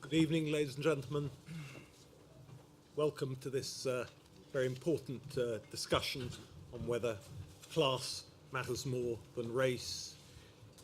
Good evening, ladies and gentlemen. Welcome to this very important discussion on whether class matters more than race.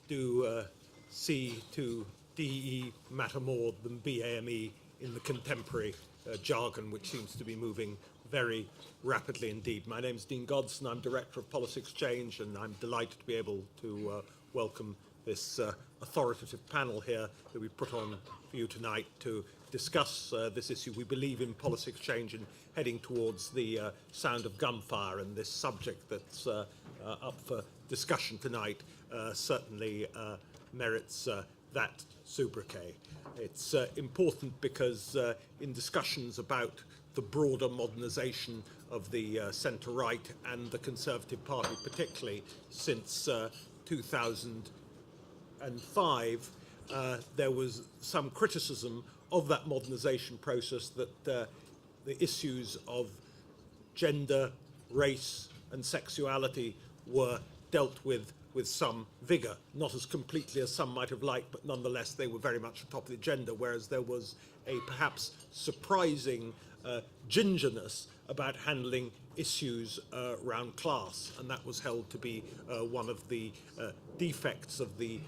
Do C2DE matter more than BAME in the contemporary jargon, which seems to be moving very rapidly indeed. My name is Dean Godson. I'm Director of Policy Exchange, and I'm delighted to be able to welcome this authoritative panel here that we've put on for you tonight to discuss this issue. We believe in policy exchange and heading towards the sound of gunfire, and this subject that's up for discussion tonight certainly merits that sobriquet. It's important because in discussions about the broader modernisation of the centre-right and the Conservative Party, particularly since 2005, there was some criticism of that modernisation process that the issues of gender, race and sexuality were dealt with some vigour, not as completely as some might have liked, but nonetheless they were very much atop of the agenda, whereas there was a perhaps surprising gingerness about handling issues around class, and that was held to be one of the defects of the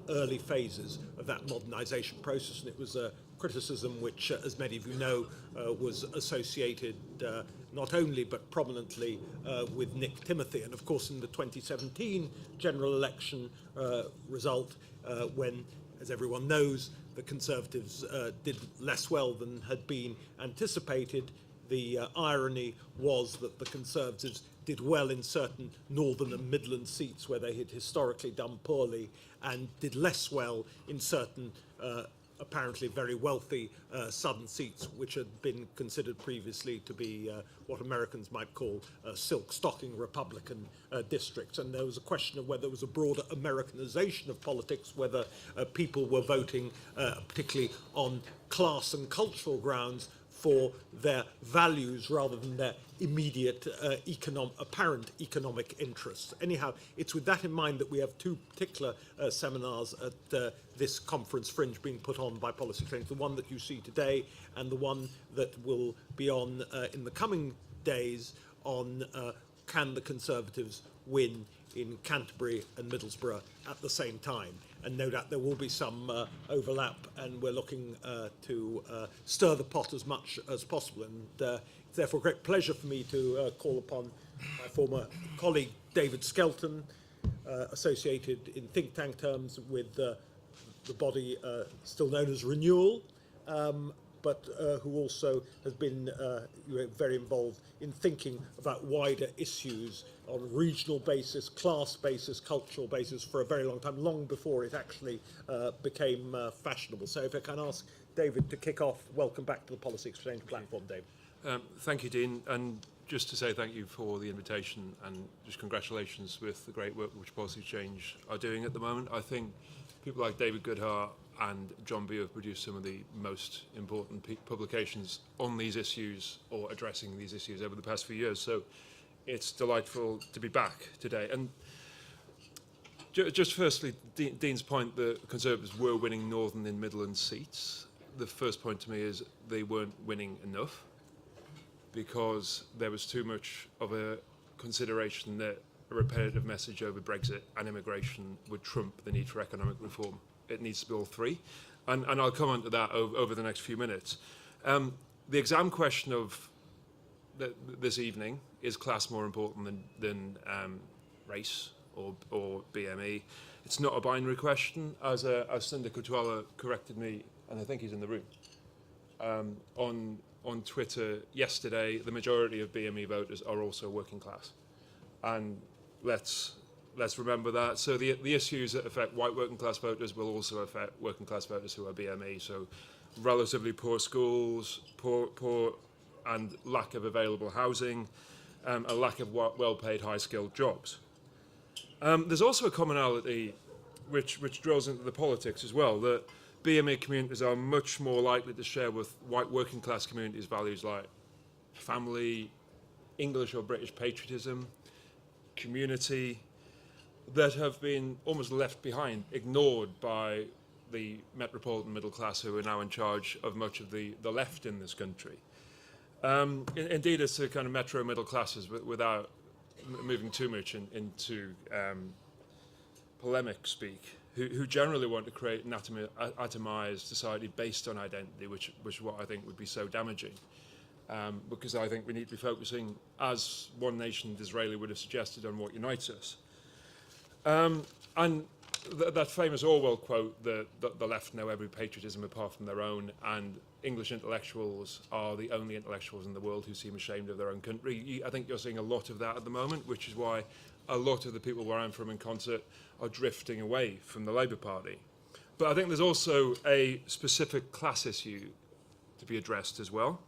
early phases of that modernisation process, and it was a criticism which, as many of you know, was associated not only but prominently with Nick Timothy, and of course in the 2017 general election result, when, as everyone knows, the Conservatives did less well than had been anticipated. The irony was that the Conservatives did well in certain northern and Midland seats where they had historically done poorly, and did less well in certain apparently very wealthy southern seats which had been considered previously to be what Americans might call silk stocking Republican districts. And there was a question of whether there was a broader Americanization of politics, whether people were voting particularly on class and cultural grounds for their values rather than their immediate apparent economic interests. Anyhow, it's with that in mind that we have two particular seminars at this conference fringe being put on by Policy Exchange, the one that you see today and the one that will be on in the coming days on can the Conservatives win in Canterbury and Middlesbrough at the same time. And no doubt there will be some overlap, and we're looking to stir the pot as much as possible. And it's therefore a great pleasure for me to call upon my former colleague David Skelton, associated in think tank terms with the body still known as Renewal, but who also has been very involved in thinking about wider issues on a regional basis, class basis, cultural basis for a very long time, long before it actually became fashionable. So if I can ask David to kick off, welcome back to the Policy Exchange platform, David. Thank you, Dean, and just to say thank you for the invitation and just congratulations with the great work which Policy Exchange are doing at the moment. I think people like David Goodhart and John Bew have produced some of the most important publications on these issues or addressing these issues over the past few years. So it's delightful to be back today. And just firstly, Dean's point that Conservatives were winning Northern and Midland seats. The first point to me is they weren't winning enough because there was too much of a consideration that a repetitive message over Brexit and immigration would trump the need for economic reform. It needs to be all three. And I'll come on to that over the next few minutes. The exam question of this evening, is class more important than race or BME? It's not a binary question, as Sundar Kutwala corrected me, and I think he's in the room, on Twitter yesterday. The majority of BME voters are also working class, and let's remember that. So the issues that affect white working class voters will also affect working class voters who are BME. So relatively poor schools, poor and lack of available housing, a lack of well-paid, high-skilled jobs. There's also a commonality which drills into the politics as well, that BME communities are much more likely to share with white working class communities values like family, English or British patriotism, community, that have been almost left behind, ignored by the metropolitan middle class who are now in charge of much of the left in this country. Indeed, it's the kind of metro middle classes, without moving too much into polemic speak, who generally want to create an atomized society based on identity, which is what I think would be so damaging. Because I think we need to be focusing, as one nation, Disraeli would have suggested, on what unites us. And that famous Orwell quote that the left know every patriotism apart from their own, and English intellectuals are the only intellectuals in the world who seem ashamed of their own country. I think you're seeing a lot of that at the moment, which is why a lot of the people where I'm from in Concert are drifting away from the Labour Party. But I think there's also a specific class issue to be addressed as well,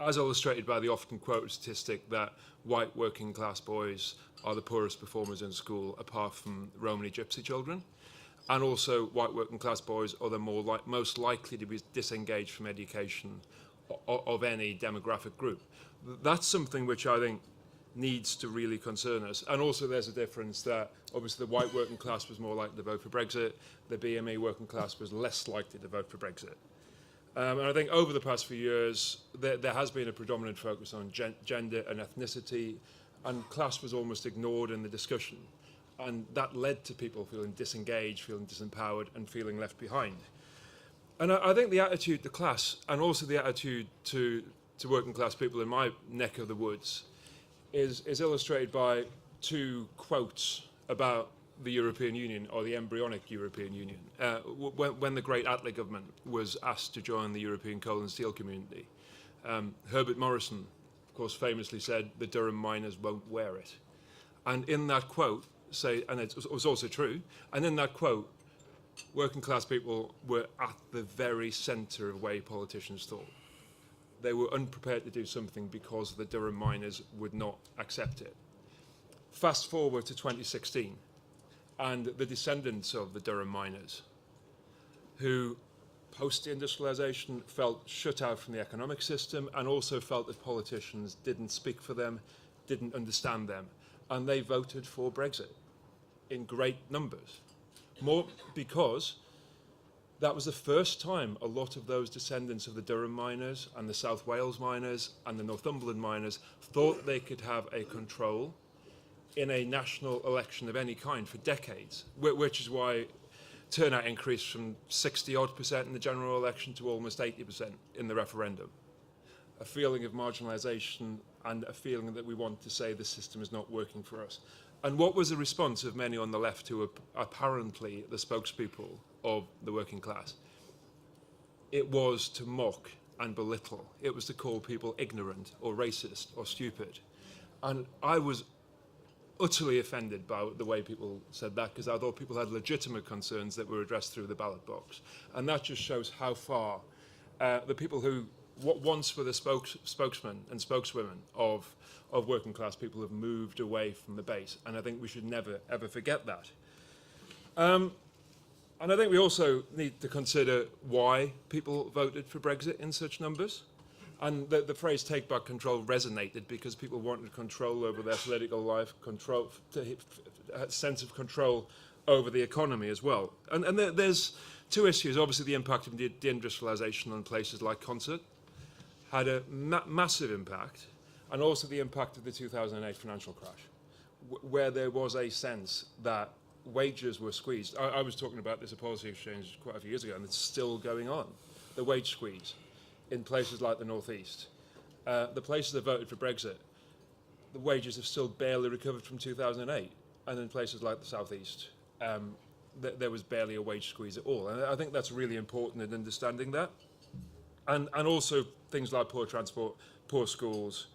as illustrated by the often quoted statistic that white working class boys are the poorest performers in school apart from Romani gypsy children, and also white working class boys are the most likely to be disengaged from education of any demographic group. That's something which I think needs to really concern us. And also there's a difference that obviously the white working class was more likely to vote for Brexit, the BME working class was less likely to vote for Brexit. And I think over the past few years, there has been a predominant focus on gender and ethnicity, and class was almost ignored in the discussion. And that led to people feeling disengaged, feeling disempowered, and feeling left behind. And I think the attitude to class, and also the attitude to working class people in my neck of the woods, is illustrated by two quotes about the European Union, or the embryonic European Union. When the great Attlee government was asked to join the European coal and steel community, Herbert Morrison, of course, famously said, "The Durham miners won't wear it." And in that quote, and it was also true, and in that quote, working class people were at the very centre of the way politicians thought. They were unprepared to do something because the Durham miners would not accept it. Fast forward to 2016, and the descendants of the Durham miners, who post-industrialisation felt shut out from the economic system, and also felt that politicians didn't speak for them, didn't understand them, and they voted for Brexit in great numbers. More because that was the first time a lot of those descendants of the Durham miners and the South Wales miners and the Northumberland miners thought they could have a control in a national election of any kind for decades, which is why turnout increased from 60-odd% in the general election to almost 80% in the referendum. A feeling of marginalisation and a feeling that we want to say the system is not working for us. And what was the response of many on the left who were apparently the spokespeople of the working class? It was to mock and belittle. It was to call people ignorant or racist or stupid. And I was utterly offended by the way people said that, because I thought people had legitimate concerns that were addressed through the ballot box. And that just shows how far the people who once were the spokesmen and spokeswomen of working class people have moved away from the base. And I think we should never, ever forget that. And I think we also need to consider why people voted for Brexit in such numbers. And the phrase "take back control" resonated because people wanted control over their political life, a sense of control over the economy as well. And there's two issues. Obviously, the impact of deindustrialisation on places like Concert had a massive impact, and also the impact of the 2008 financial crash, where there was a sense that wages were squeezed. I was talking about this at Policy Exchange quite a few years ago, and it's still going on, the wage squeeze in places like the North East. The places that voted for Brexit, the wages have still barely recovered from 2008. And in places like the South East, there was barely a wage squeeze at all. And I think that's really important in understanding that. And also things like poor transport, poor schools,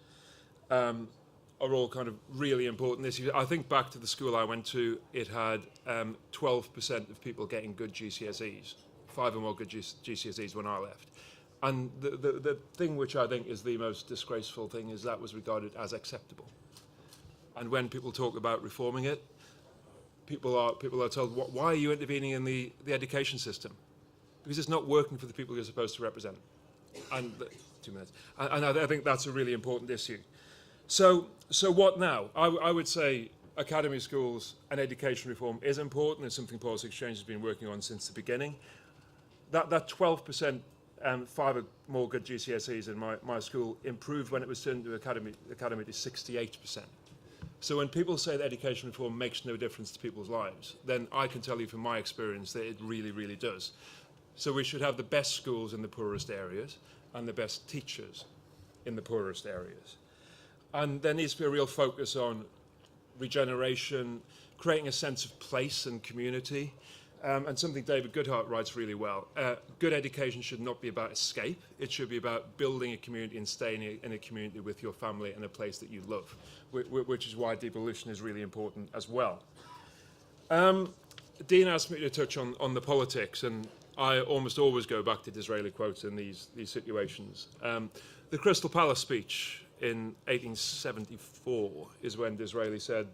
are all kind of really important issues. I think back to the school I went to, it had 12% of people getting good GCSEs, 5 or more good GCSEs when I left. And the thing which I think is the most disgraceful thing is that was regarded as acceptable. And when people talk about reforming it, people are told, why are you intervening in the education system? Because it's not working for the people you're supposed to represent. And 2 minutes. And I think that's a really important issue. So what now? I would say academy schools and education reform is important. It's something Policy Exchange has been working on since the beginning. That 12%, 5 or more good GCSEs in my school improved when it was turned to academy to 68%. So when people say that education reform makes no difference to people's lives, then I can tell you from my experience that it really, really does. So we should have the best schools in the poorest areas and the best teachers in the poorest areas. And there needs to be a real focus on regeneration, creating a sense of place and community, and something David Goodhart writes really well. Good education should not be about escape. It should be about building a community and staying in a community with your family and a place that you love, which is why devolution is really important as well. Dean asked me to touch on the politics, and I almost always go back to Disraeli quotes in these situations. The Crystal Palace speech in 1874 is when Disraeli said,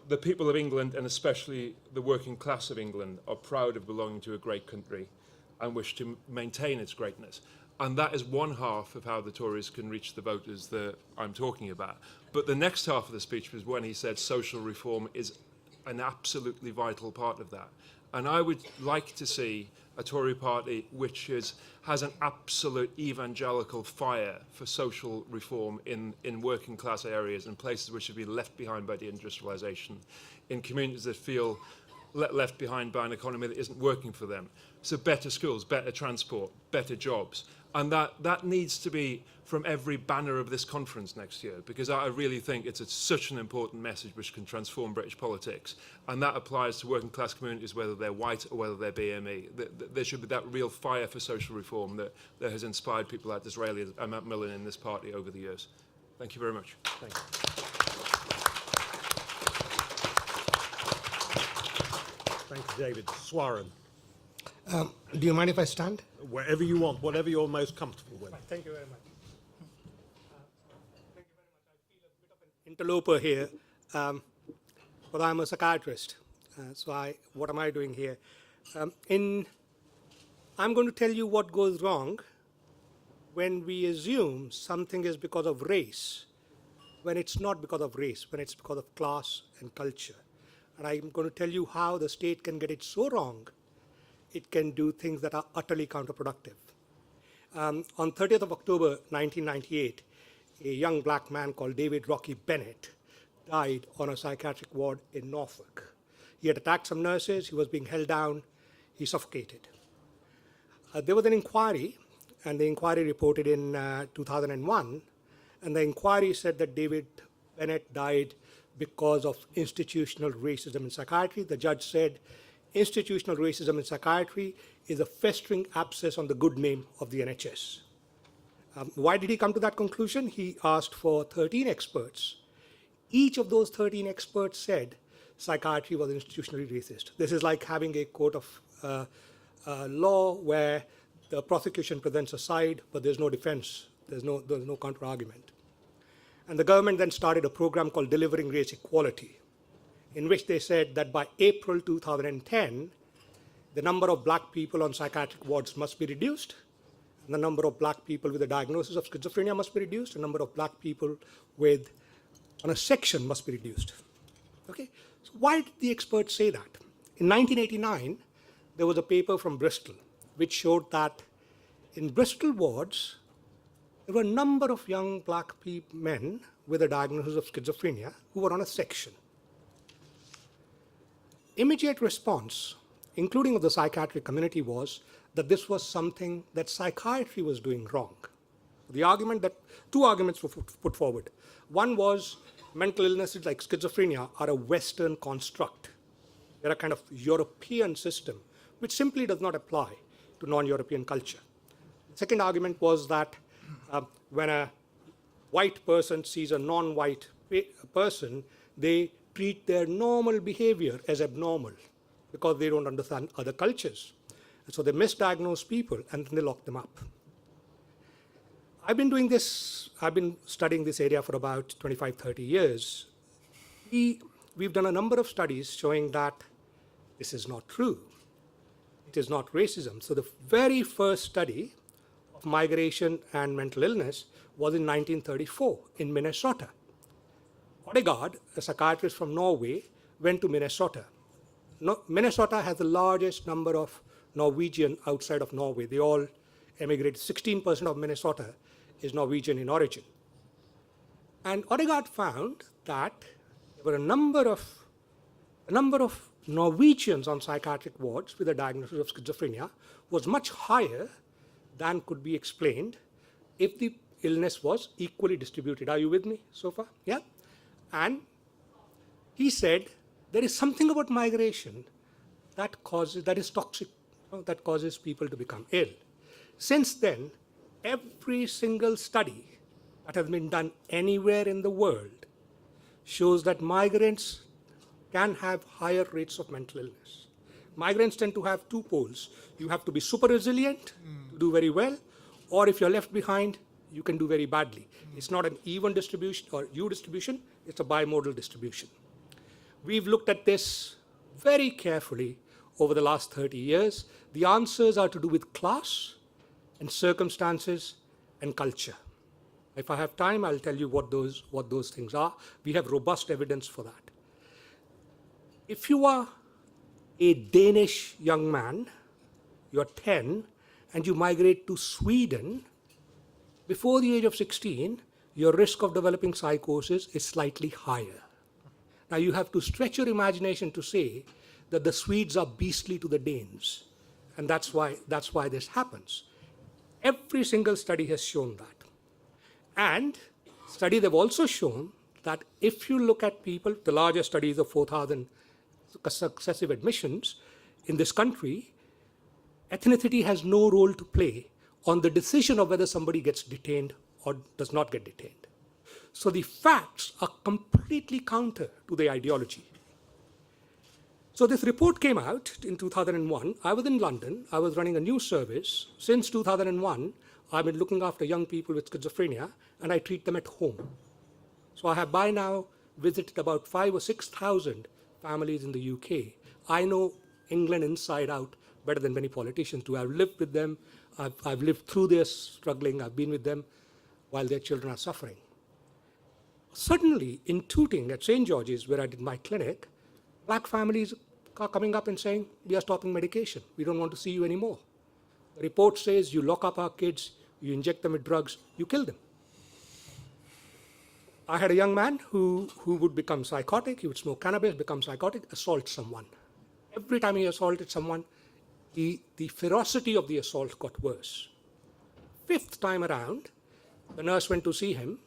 "The people of England, and especially the working class of England, are proud of belonging to a great country and wish to maintain its greatness." And that is one half of how the Tories can reach the voters that I'm talking about. But the next half of the speech was when he said social reform is an absolutely vital part of that. And I would like to see a Tory party which has an absolute evangelical fire for social reform in working class areas and places which have been left behind by deindustrialisation, in communities that feel left behind by an economy that isn't working for them. So better schools, better transport, better jobs. And that needs to be from every banner of this conference next year, because I really think it's such an important message which can transform British politics. And that applies to working class communities, whether they're white or whether they're BME. There should be that real fire for social reform that has inspired people like Disraeli and Macmillan in this party over the years. Thank you very much. Thank you. Thank you, David. Swaran. Do you mind if I stand? Wherever you want, whatever you're most comfortable with. Thank you very much. Thank you very much. I feel a bit of an interloper here, but I'm a psychiatrist. What am I doing here? I'm going to tell you what goes wrong when we assume something is because of race, when it's not because of race, when it's because of class and culture. And I'm going to tell you how the state can get it so wrong it can do things that are utterly counterproductive. On 30th of October 1998, a young black man called David Rocky Bennett died on a psychiatric ward in Norfolk. He had attacked some nurses, he was being held down, he suffocated. There was an inquiry, and the inquiry reported in 2001, and the inquiry said that David Bennett died because of institutional racism in psychiatry. The judge said, institutional racism in psychiatry is a festering abscess on the good name of the NHS. Why did he come to that conclusion? He asked for 13 experts. Each of those 13 experts said psychiatry was institutionally racist. This is like having a court of law where the prosecution presents a side, but there's no defense. There's no counter-argument. And the government then started a program called Delivering Race Equality, in which they said that by April 2010, the number of black people on psychiatric wards must be reduced, and the number of black people with a diagnosis of schizophrenia must be reduced, and the number of black people on a section must be reduced. Okay? So why did the experts say that? In 1989, there was a paper from Bristol which showed that in Bristol wards, there were a number of young black men with a diagnosis of schizophrenia who were on a section. Immediate response, including of the psychiatric community, was that this was something that psychiatry was doing wrong. Two arguments were put forward. One was mental illnesses like schizophrenia are a Western construct. They're a kind of European system, which simply does not apply to non-European culture. The second argument was that when a white person sees a non-white person, they treat their normal behavior as abnormal because they don't understand other cultures. And so they misdiagnose people and then they lock them up. I've been studying this area for about 25, 30 years. We've done a number of studies showing that this is not true. It is not racism. So the very first study of migration and mental illness was in 1934 in Minnesota. Odegaard, a psychiatrist from Norway, went to Minnesota. Minnesota has the largest number of Norwegian outside of Norway. They all emigrated. 16% of Minnesota is Norwegian in origin. And Odegaard found that there were a number of Norwegians on psychiatric wards with a diagnosis of schizophrenia was much higher than could be explained if the illness was equally distributed. Are you with me so far? Yeah? And he said, there is something about migration that is toxic, that causes people to become ill. Since then, every single study that has been done anywhere in the world shows that migrants can have higher rates of mental illness. Migrants tend to have two poles. You have to be super resilient to do very well, or if you're left behind, you can do very badly. It's not an even distribution or U distribution, it's a bimodal distribution. We've looked at this very carefully over the last 30 years. The answers are to do with class and circumstances and culture. If I have time, I'll tell you what those things are. We have robust evidence for that. If you are a Danish young man, you're 10, and you migrate to Sweden, before the age of 16, your risk of developing psychosis is slightly higher. Now you have to stretch your imagination to say that the Swedes are beastly to the Danes, and that's why this happens. Every single study has shown that. And studies have also shown that if you look at people, the largest studies of 4,000 successive admissions in this country, ethnicity has no role to play on the decision of whether somebody gets detained or does not get detained. So the facts are completely counter to the ideology. So this report came out in 2001. I was in London. I was running a news service. Since 2001, I've been looking after young people with schizophrenia, and I treat them at home. So I have by now visited about 5,000 or 6,000 families in the UK. I know England inside out better than many politicians do. I've lived with them. I've lived through their struggling. I've been with them while their children are suffering. Suddenly, in Tooting at St. George's, where I did my clinic, black families are coming up and saying, we are stopping medication. We don't want to see you anymore. The report says you lock up our kids, you inject them with drugs, you kill them. I had a young man who would become psychotic. He would smoke cannabis, become psychotic, assault someone. Every time he assaulted someone, the ferocity of the assault got worse. Fifth time around, the nurse went to see him.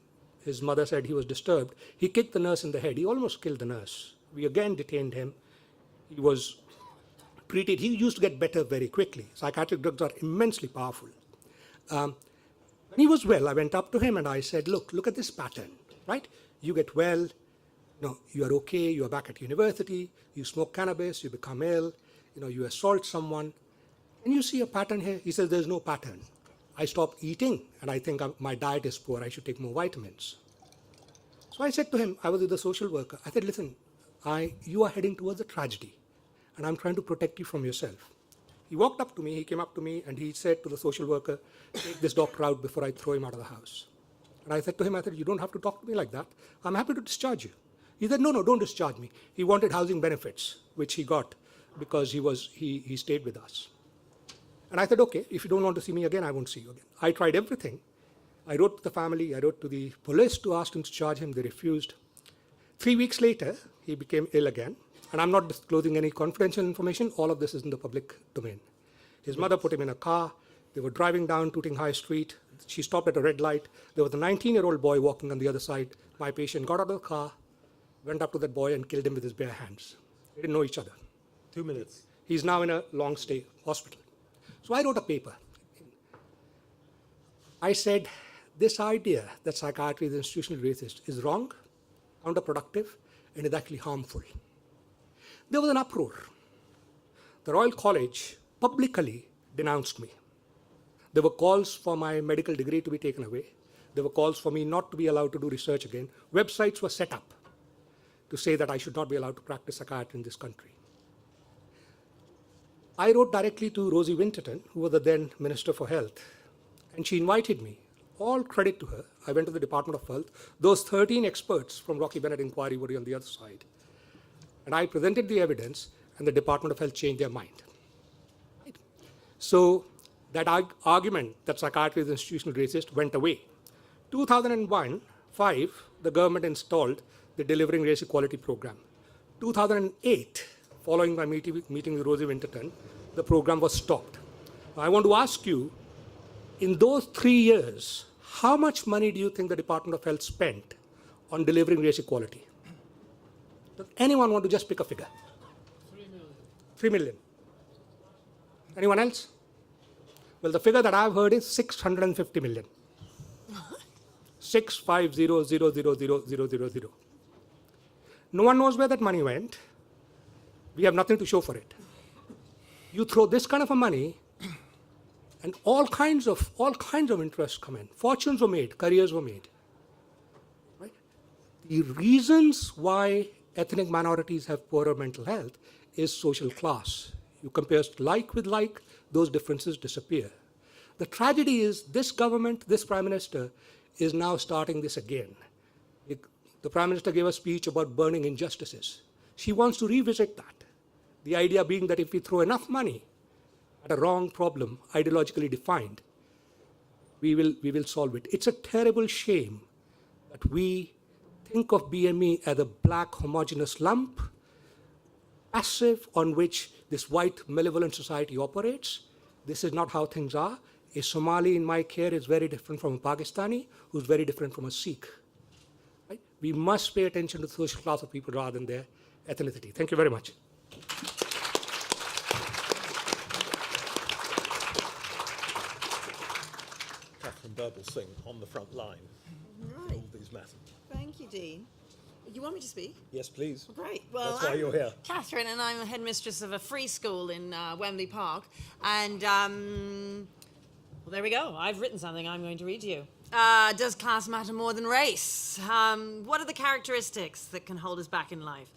His mother said he was disturbed. He kicked the nurse in the head. He almost killed the nurse. We again detained him. He was treated. He used to get better very quickly. Psychiatric drugs are immensely powerful. When he was well, I went up to him and I said, look at this pattern, right? You get well, you are okay, you are back at university, you smoke cannabis, you become ill, you assault someone. And you see a pattern here? He says, there's no pattern. I stopped eating and I think my diet is poor, I should take more vitamins. So I said to him, I was with a social worker, I said, listen, you are heading towards a tragedy and I'm trying to protect you from yourself. He walked up to me, he came up to me and he said to the social worker, take this doctor out before I throw him out of the house. And I said to him, you don't have to talk to me like that. I'm happy to discharge you. He said, no, don't discharge me. He wanted housing benefits, which he got because he stayed with us. And I said, okay, if you don't want to see me again, I won't see you again. I tried everything. I wrote to the family, I wrote to the police to ask them to charge him. They refused. 3 weeks later, he became ill again. And I'm not disclosing any confidential information. All of this is in the public domain. His mother put him in a car. They were driving down Tooting High Street. She stopped at a red light. There was a 19-year-old boy walking on the other side. My patient got out of the car, went up to that boy and killed him with his bare hands. They didn't know each other. 2 minutes. He's now in a long stay hospital. So I wrote a paper. I said, this idea that psychiatry is institutionally racist is wrong, counterproductive, and is actually harmful. There was an uproar. The Royal College publicly denounced me. There were calls for my medical degree to be taken away. There were calls for me not to be allowed to do research again. Websites were set up to say that I should not be allowed to practice psychiatry in this country. I wrote directly to Rosie Winterton, who was the then Minister for Health, and she invited me all credit to her. I went to the Department of Health. Those 13 experts from Rocky Bennett inquiry were on the other side. And I presented the evidence, and the Department of Health changed their mind. Right? So that argument that psychiatry is institutional racist went away. 2001-5, the government installed the Delivering Race Equality Program. 2008, following my meeting with Rosie Winterton, the program was stopped. Now, I want to ask you, in those 3 years, how much money do you think the Department of Health spent on delivering race equality? Does anyone want to just pick a figure? 3 million. 3 million. Anyone else? Well, the figure that I've heard is 650 million. 650,000,000. No one knows where that money went. We have nothing to show for it. You throw this kind of a money, and all kinds of interests come in. Fortunes were made, careers were made. Right? The reasons why ethnic minorities have poorer mental health is social class. You compare like with like, those differences disappear. The tragedy is this government, this Prime Minister, is now starting this again. The Prime Minister gave a speech about burning injustices. She wants to revisit that. The idea being that if we throw enough money at a wrong problem, ideologically defined, we will solve it. It's a terrible shame that we think of BME as a black homogeneous lump, passive on which this white malevolent society operates. This is not how things are. A Somali in my care is very different from a Pakistani, who's very different from a Sikh. Right? We must pay attention to the social class of people rather than their ethnicity. Thank you very much. Katharine Birbalsingh on the front line Right. of these matters. Thank you, Dean. You want me to speak? Yes, please. Great. Well, That's why you're here. Katharine, and I'm a headmistress of a free school in Wembley Park. And, well, there we go. I've written something I'm going to read to you. Does class matter more than race? What are the characteristics that can hold us back in life?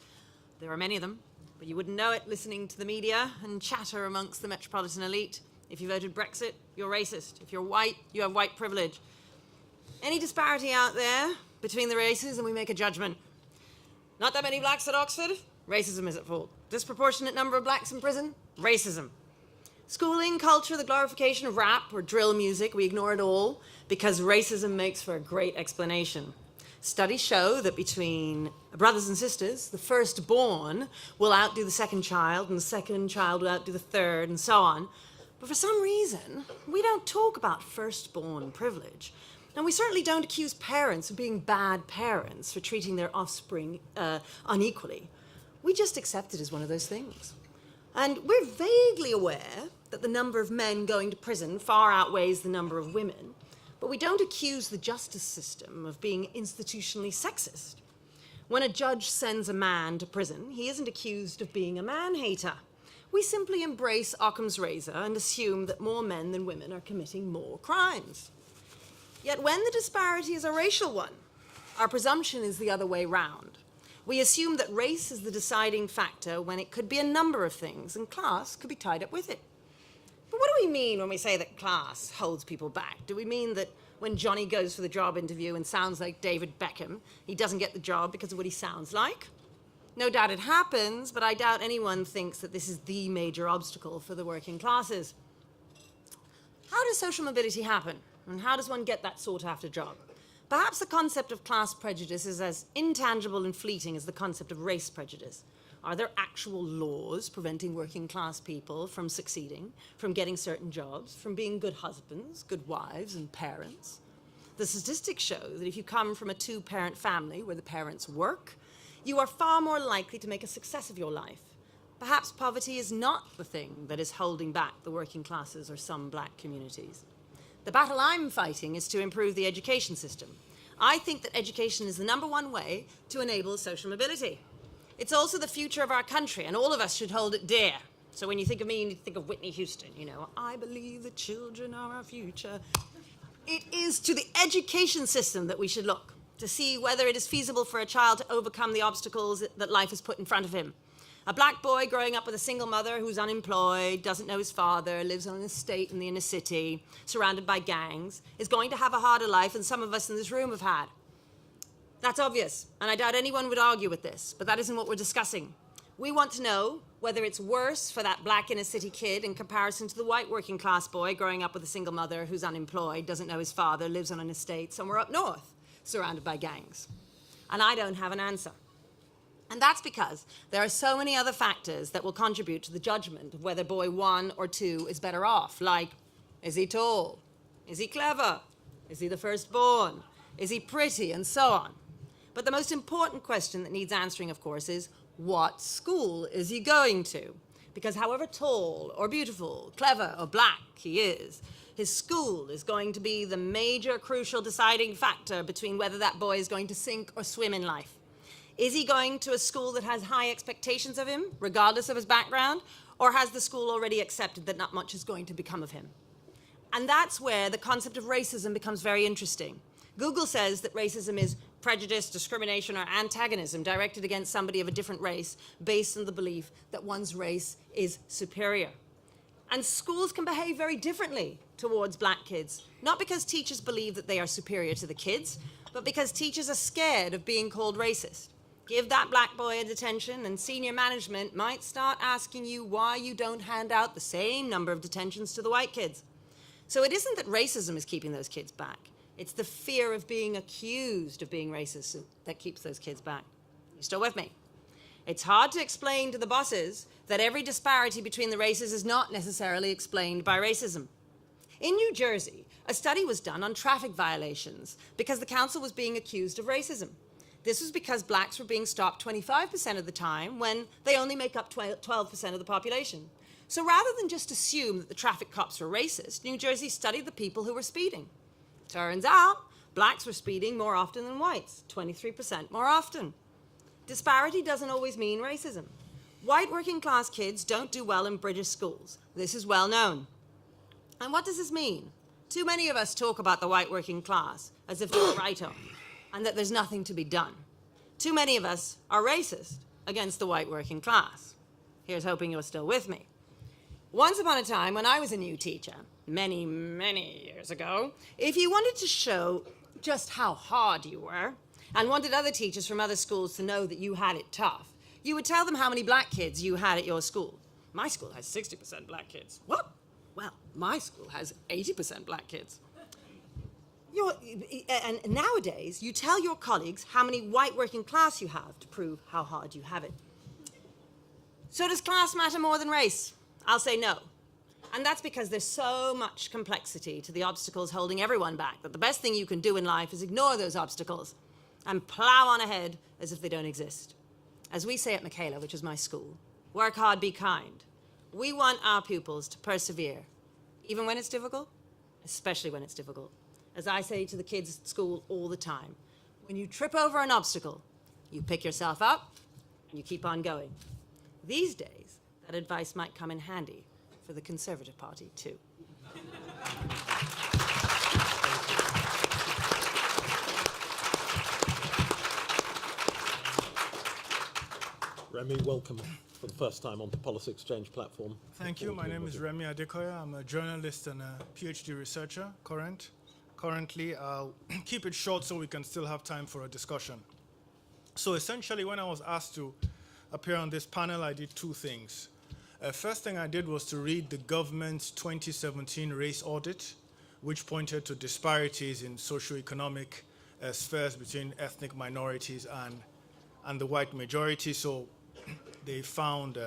There are many of them, but you wouldn't know it listening to the media and chatter amongst the metropolitan elite. If you voted Brexit, you're racist. If you're white, you have white privilege. Any disparity out there between the races, and we make a judgment. Not that many blacks at Oxford? Racism is at fault. Disproportionate number of blacks in prison? Racism. Schooling, culture, the glorification of rap or drill music, we ignore it all because racism makes for a great explanation. Studies show that between brothers and sisters, the firstborn will outdo the second child, and the second child will outdo the third, and so on. But for some reason, we don't talk about firstborn privilege. And we certainly don't accuse parents of being bad parents for treating their offspring unequally. We just accept it as one of those things. And we're vaguely aware that the number of men going to prison far outweighs the number of women, but we don't accuse the justice system of being institutionally sexist. When a judge sends a man to prison, he isn't accused of being a man-hater. We simply embrace Occam's razor and assume that more men than women are committing more crimes. Yet when the disparity is a racial one, our presumption is the other way round. We assume that race is the deciding factor when it could be a number of things, and class could be tied up with it. But what do we mean when we say that class holds people back? Do we mean that when Johnny goes for the job interview and sounds like David Beckham, he doesn't get the job because of what he sounds like? No doubt it happens, but I doubt anyone thinks that this is the major obstacle for the working classes. How does social mobility happen? And how does one get that sought-after job? Perhaps the concept of class prejudice is as intangible and fleeting as the concept of race prejudice. Are there actual laws preventing working class people from succeeding, from getting certain jobs, from being good husbands, good wives, and parents? The statistics show that if you come from a two-parent family where the parents work, you are far more likely to make a success of your life. Perhaps poverty is not the thing that is holding back the working classes or some black communities. The battle I'm fighting is to improve the education system. I think that education is the #1 way to enable social mobility. It's also the future of our country, and all of us should hold it dear. So when you think of me, you need to think of Whitney Houston, you know, I believe the children are our future. It is to the education system that we should look, to see whether it is feasible for a child to overcome the obstacles that life has put in front of him. A black boy growing up with a single mother who's unemployed, doesn't know his father, lives on an estate in the inner city, surrounded by gangs, is going to have a harder life than some of us in this room have had. That's obvious, and I doubt anyone would argue with this, but that isn't what we're discussing. We want to know whether it's worse for that black inner city kid in comparison to the white working class boy growing up with a single mother who's unemployed, doesn't know his father, lives on an estate somewhere up north, surrounded by gangs. And I don't have an answer. And that's because there are so many other factors that will contribute to the judgment of whether boy 1 or 2 is better off, like, is he tall? Is he clever? Is he the firstborn? Is he pretty? And so on. But the most important question that needs answering, of course, is what school is he going to? Because however tall or beautiful, clever or black he is, his school is going to be the major, crucial deciding factor between whether that boy is going to sink or swim in life. Is he going to a school that has high expectations of him, regardless of his background, or has the school already accepted that not much is going to become of him? And that's where the concept of racism becomes very interesting. Google says that racism is prejudice, discrimination, or antagonism directed against somebody of a different race based on the belief that one's race is superior. And schools can behave very differently towards black kids, not because teachers believe that they are superior to the kids, but because teachers are scared of being called racist. Give that black boy a detention and senior management might start asking you why you don't hand out the same number of detentions to the white kids. So it isn't that racism is keeping those kids back. It's the fear of being accused of being racist that keeps those kids back. You still with me? It's hard to explain to the bosses that every disparity between the races is not necessarily explained by racism. In New Jersey, a study was done on traffic violations because the council was being accused of racism. This was because blacks were being stopped 25% of the time when they only make up 12% of the population. So rather than just assume that the traffic cops were racist, New Jersey studied the people who were speeding. Turns out, blacks were speeding more often than whites, 23% more often. Disparity doesn't always mean racism. White working class kids don't do well in British schools. This is well known. And what does this mean? Too many of us talk about the white working class as if they're a write-off and that there's nothing to be done. Too many of us are racist against the white working class. Here's hoping you're still with me. Once upon a time, when I was a new teacher, many, many years ago, if you wanted to show just how hard you were and wanted other teachers from other schools to know that you had it tough, you would tell them how many black kids you had at your school. My school has 60% black kids. What? Well, my school has 80% black kids. And nowadays, you tell your colleagues how many white working class you have to prove how hard you have it. So does class matter more than race? I'll say no. And that's because there's so much complexity to the obstacles holding everyone back that the best thing you can do in life is ignore those obstacles and plow on ahead as if they don't exist. As we say at Michaela, which is my school, work hard, be kind. We want our pupils to persevere, even when it's difficult, especially when it's difficult. As I say to the kids at school all the time, when you trip over an obstacle, you pick yourself up and you keep on going. These days, that advice might come in handy for the Conservative Party, too. Remi, welcome for the first time on the Policy Exchange platform. Thank you. My name is Remi Adekoya. I'm a journalist and a PhD researcher, currently. I'll keep it short so we can still have time for a discussion. So essentially, when I was asked to appear on this panel, I did two things. First thing I did was to read the government's 2017 race audit, which pointed to disparities in socioeconomic spheres between ethnic minorities and the white majority. So they found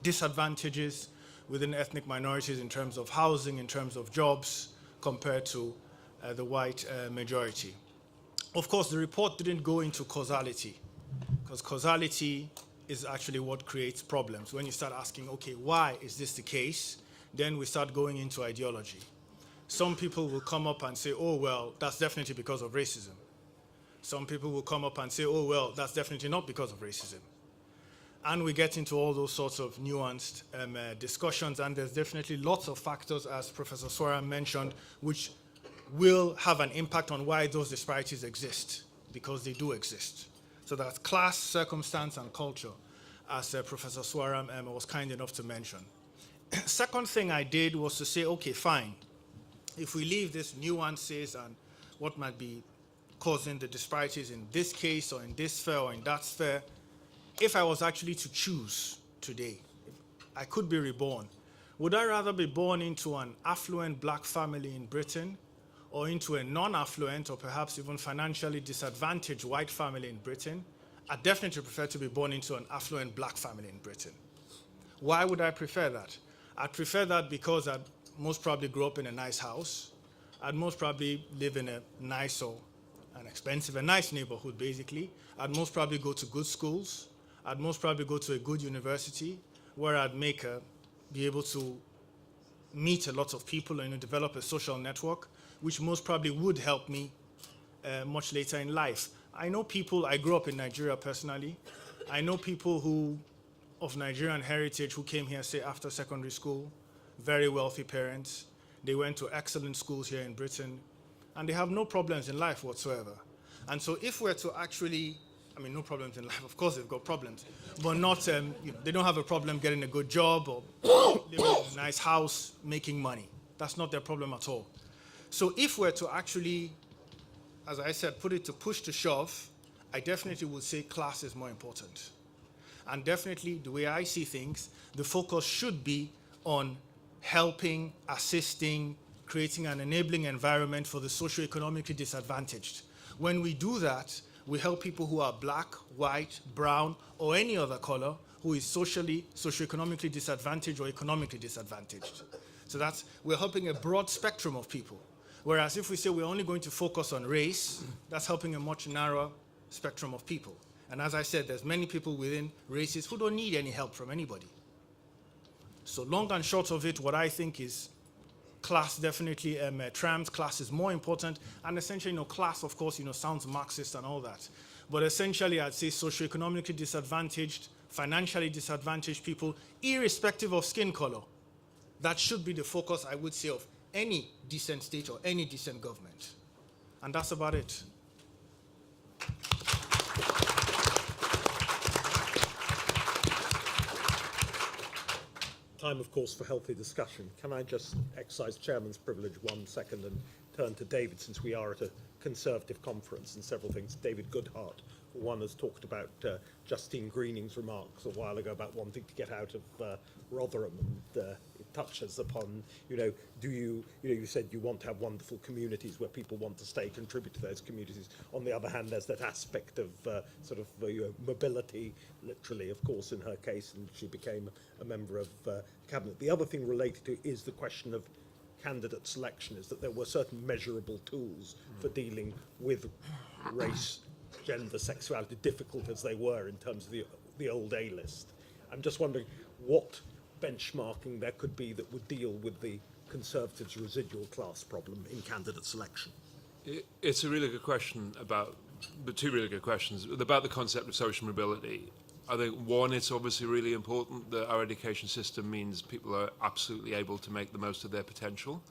disadvantages within ethnic minorities in terms of housing, in terms of jobs, compared to the white majority. Of course, the report didn't go into causality, because causality is actually what creates problems. When you start asking, okay, why is this the case? Then we start going into ideology. Some people will come up and say, oh, well, that's definitely because of racism. Some people will come up and say, oh, well, that's definitely not because of racism. And we get into all those sorts of nuanced discussions, and there's definitely lots of factors, as Professor Swaran mentioned, which will have an impact on why those disparities exist, because they do exist. So that's class, circumstance, and culture. as Professor Swaran was kind enough to mention. Second thing I did was to say, okay, fine. If we leave these nuances and what might be causing the disparities in this case or in this sphere or in that sphere, if I was actually to choose today, I could be reborn. Would I rather be born into an affluent black family in Britain or into a non-affluent or perhaps even financially disadvantaged white family in Britain? I definitely prefer to be born into an affluent black family in Britain. Why would I prefer that? I'd prefer that because I'd most probably grow up in a nice house. I'd most probably live in a nice or a nice neighborhood, basically. I'd most probably go to good schools. I'd most probably go to a good university where I'd be able to meet a lot of people and develop a social network, which most probably would help me much later in life. I know people, I grew up in Nigeria personally. I know people who, of Nigerian heritage, who came here, say, after secondary school, very wealthy parents. They went to excellent schools here in Britain, and they have no problems in life whatsoever. And so if we're to actually, no problems in life, of course they've got problems, but not, they don't have a problem getting a good job or living in a nice house, making money. That's not their problem at all. So if we're to actually, as I said, put it to push to shove, I definitely would say class is more important. And definitely, the way I see things, the focus should be on helping, assisting, creating an enabling environment for the socioeconomically disadvantaged. When we do that, we help people who are black, white, brown, or any other color who is socioeconomically disadvantaged or economically disadvantaged. So we're helping a broad spectrum of people. Whereas if we say we're only going to focus on race, that's helping a much narrower spectrum of people. And as I said, there's many people within races who don't need any help from anybody. So long and short of it, what I think is class definitely trumps. Class is more important. And essentially, class, of course, sounds Marxist and all that. But essentially, I'd say socioeconomically disadvantaged, financially disadvantaged people, irrespective of skin color. That should be the focus, I would say, of any decent state or any decent government. And that's about it. Time, of course, for healthy discussion. Can I just exercise chairman's privilege 1 second and turn to David, since we are at a Conservative conference, and several things. David Goodhart, for one, has talked about Justine Greening's remarks a while ago about wanting to get out of Rotherham, and it touches upon, you said you want to have wonderful communities where people want to stay, contribute to those communities. On the other hand, there's that aspect of mobility, literally, of course, in her case, and she became a member of cabinet. The other thing related to is the question of candidate selection, is that there were certain measurable tools for dealing with race, gender, sexuality, difficult as they were in terms of the old A list. I'm just wondering what benchmarking there could be that would deal with the Conservatives' residual class problem in candidate selection. It's a really good question two really good questions about the concept of social mobility. I think, one, it's obviously really important that our education system means people are absolutely able to make the most of their potential.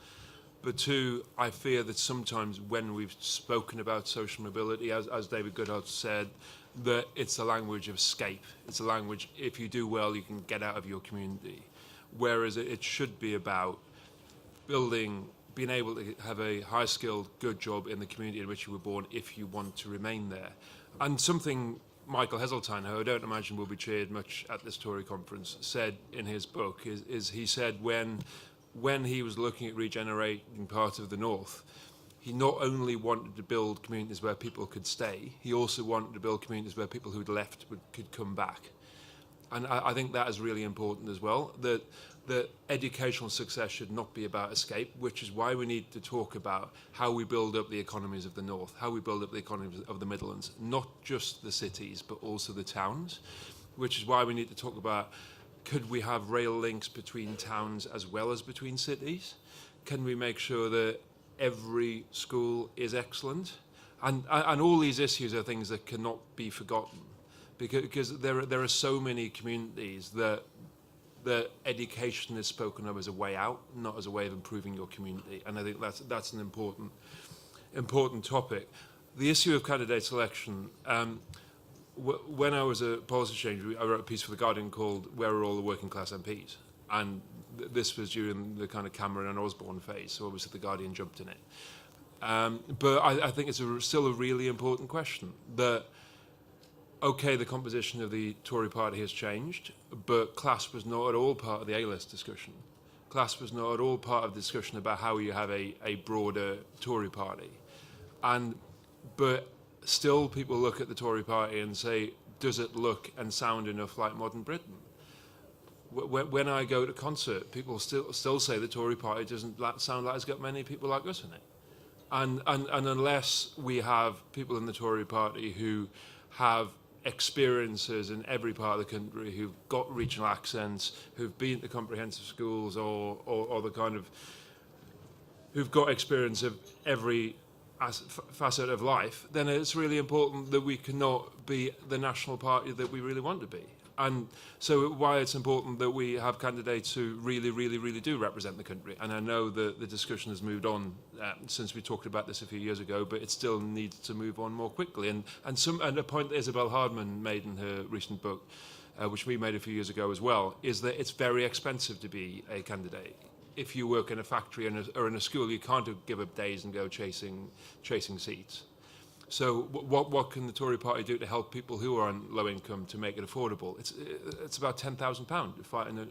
But two, I fear that sometimes when we've spoken about social mobility, as David Goodhart said, that it's a language of escape. It's a language, if you do well, you can get out of your community. Whereas it should be about being able to have a high-skilled, good job in the community in which you were born if you want to remain there. And something Michael Heseltine, who I don't imagine will be cheered much at this Tory conference, said in his book is he said when he was looking at regenerating part of the North, he not only wanted to build communities where people could stay, he also wanted to build communities where people who'd left could come back. And I think that is really important as well, that educational success should not be about escape, which is why we need to talk about how we build up the economies of the North, how we build up the economies of the Midlands, not just the cities, but also the towns, which is why we need to talk about, could we have rail links between towns as well as between cities? Can we make sure that every school is excellent? And all these issues are things that cannot be forgotten, because there are so many communities that education is spoken of as a way out, not as a way of improving your community. And I think that's an important topic. The issue of candidate selection, when I was a policy change, I wrote a piece for The Guardian called "Where Are All the Working Class MPs?" And this was during the kind of Cameron and Osborne phase, so obviously The Guardian jumped in it. But I think it's still a really important question. That, okay, the composition of the Tory party has changed, but class was not at all part of the A-list discussion. Class was not at all part of the discussion about how you have a broader Tory party. But still people look at the Tory party and say, does it look and sound enough like modern Britain? When I go to concert, people still say the Tory party doesn't sound like it's got many people like us in it. And unless we have people in the Tory party who have experiences in every part of the country, who've got regional accents, who've been to comprehensive schools, or the kind of who've got experience of every facet of life, then it's really important that we cannot be the national party that we really want to be. And so why it's important that we have candidates who really, really, really do represent the country. And I know that the discussion has moved on since we talked about this a few years ago, but it still needs to move on more quickly. And a point that Isabel Hardman made in her recent book, which we made a few years ago as well, is that it's very expensive to be a candidate. If you work in a factory or in a school, you can't give up days and go chasing seats. So what can the Tory party do to help people who are on low income to make it affordable? It's about £10,000 to fight in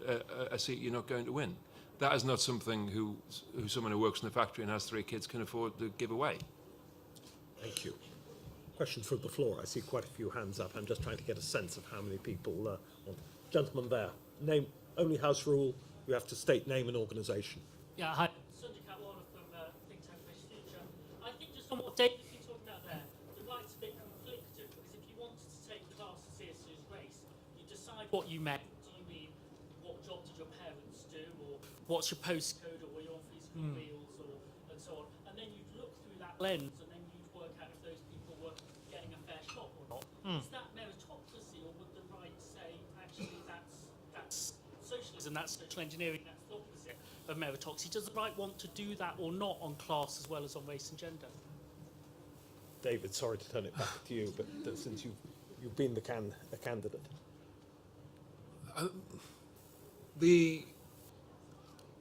a seat you're not going to win. That is not something who someone who works in a factory and has 3 kids can afford to give away. Thank you. Questions from the floor. I see quite a few hands up. I'm just trying to get a sense of how many people want. Gentleman there. Name, only house rule. You have to state name and organisation. Yeah, hi. Sunday Catwana from Think Tank Race Future. I think just on what David's been talking about there, the right's a bit conflicted, because if you wanted to take the class as seriously as race, you decide what you meant. Do you mean what job did your parents do, or what's your postcode, or were you on free school meals, and so on? And then you'd look through that lens, and then you'd work out if those people were getting a fair shot or not. Is that meritocracy, or would the right say, actually, that's socialism, that's social engineering, that's the opposite of meritocracy? Does the right want to do that or not on class as well as on race and gender? David, sorry to turn it back to you, but since you've been a candidate.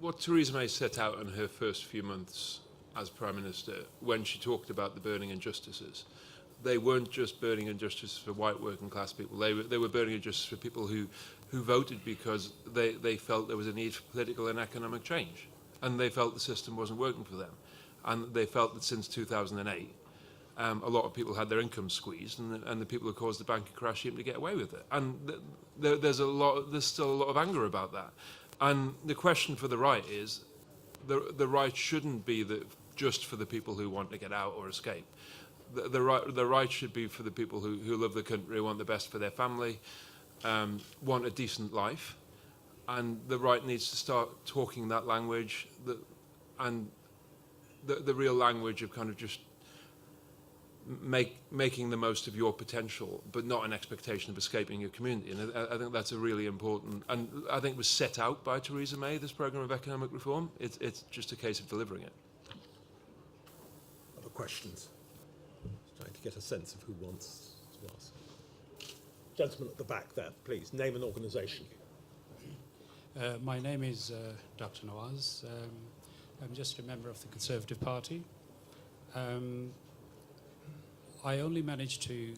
What Theresa May set out in her first few months as Prime Minister, when she talked about the burning injustices, they weren't just burning injustices for white working class people. They were burning injustices for people who voted because they felt there was a need for political and economic change, and they felt the system wasn't working for them, and they felt that since 2008 a lot of people had their income squeezed, and the people who caused the banking crash seemed to get away with it. And there's still a lot of anger about that. And the question for the right is, the right shouldn't be just for the people who want to get out or escape. The right should be for the people who love the country, want the best for their family, want a decent life, and the right needs to start talking that language, and the real language of kind of just making the most of your potential, but not an expectation of escaping your community. And I think that's a really important, and I think it was set out by Theresa May, this programme of economic reform. It's just a case of delivering it. Other questions? Just trying to get a sense of who wants to ask. Gentleman at the back there, please. Name and organisation. My name is Dr. Nawaz. I'm just a member of the Conservative Party. I only managed to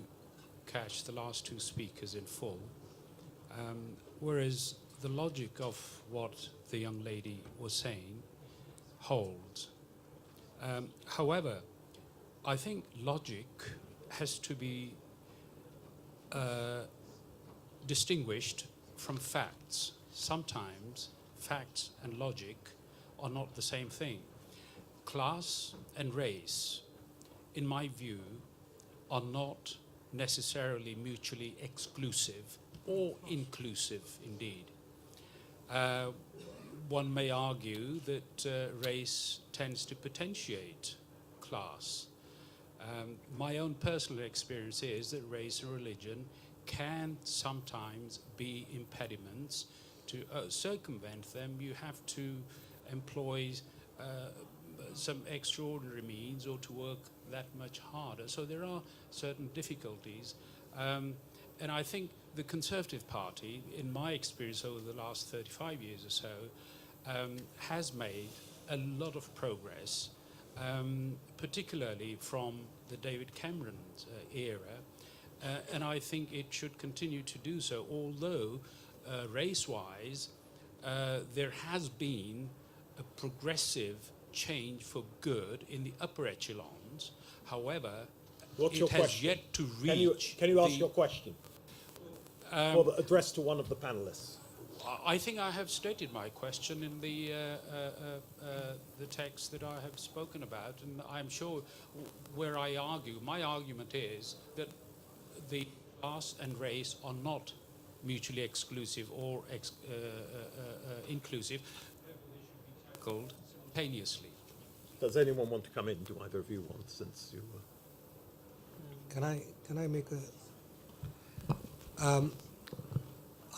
catch the last 2 speakers in full, whereas the logic of what the young lady was saying holds. However, I think logic has to be distinguished from facts. Sometimes facts and logic are not the same thing. Class and race, in my view, are not necessarily mutually exclusive or inclusive indeed. One may argue that race tends to potentiate class. My own personal experience is that race and religion can sometimes be impediments. To circumvent them, you have to employ some extraordinary means or to work that much harder. So there are certain difficulties. And I think the Conservative Party, in my experience over the last 35 years or so, has made a lot of progress, particularly from the David Cameron era, and I think it should continue to do so, although race-wise, there has been a progressive change for good in the upper echelons. However, What's it your has question? yet to reach. Can you ask your question? Addressed to one of the panelists. I think I have stated my question in the text that I have spoken about, and I'm sure where I argue, my argument is that the class and race are not mutually exclusive or inclusive. They should be tackled simultaneously. Does anyone want to come in? Do either of you want, since you were... Can I make a...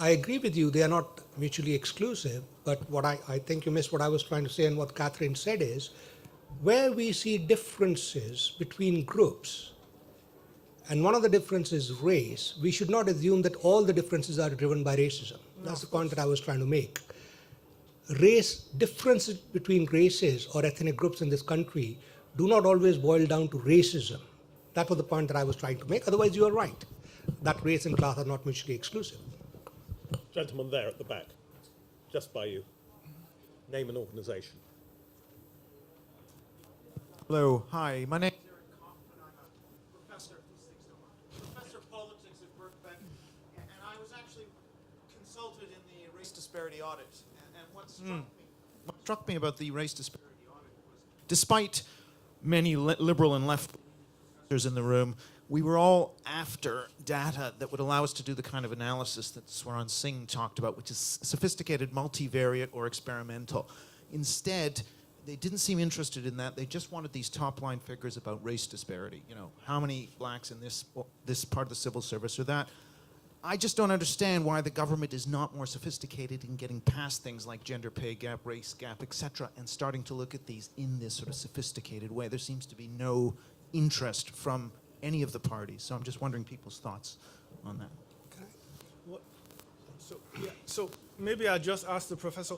I agree with you, they are not mutually exclusive, but what I think you missed what I was trying to say, and what Katharine said is, where we see differences between groups, and one of the differences is race, we should not assume that all the differences are driven by racism. That's the point that I was trying to make. Differences between races or ethnic groups in this country do not always boil down to racism. That was the point that I was trying to make. Otherwise, you are right, that race and class are not mutually exclusive. Gentleman there at the back, just by you. Name and organisation. Hello, hi. My name is Eric Kaufman. I'm a professor, professor of politics at Birkbeck, and I was actually consulted in the race disparity audit. And what struck me about the race disparity audit was, despite many liberal and left professors in the room, we were all after data that would allow us to do the kind of analysis that Swaran Singh talked about, which is sophisticated, multivariate, or experimental. Instead, they didn't seem interested in that. They just wanted these top-line figures about race disparity. You know, how many blacks in this part of the civil service or that. I just don't understand why the government is not more sophisticated in getting past things like gender pay gap, race gap, etc., and starting to look at these in this sort of sophisticated way. There seems to be no interest from any of the parties. So I'm just wondering people's thoughts on that. So maybe I'll just ask the professor,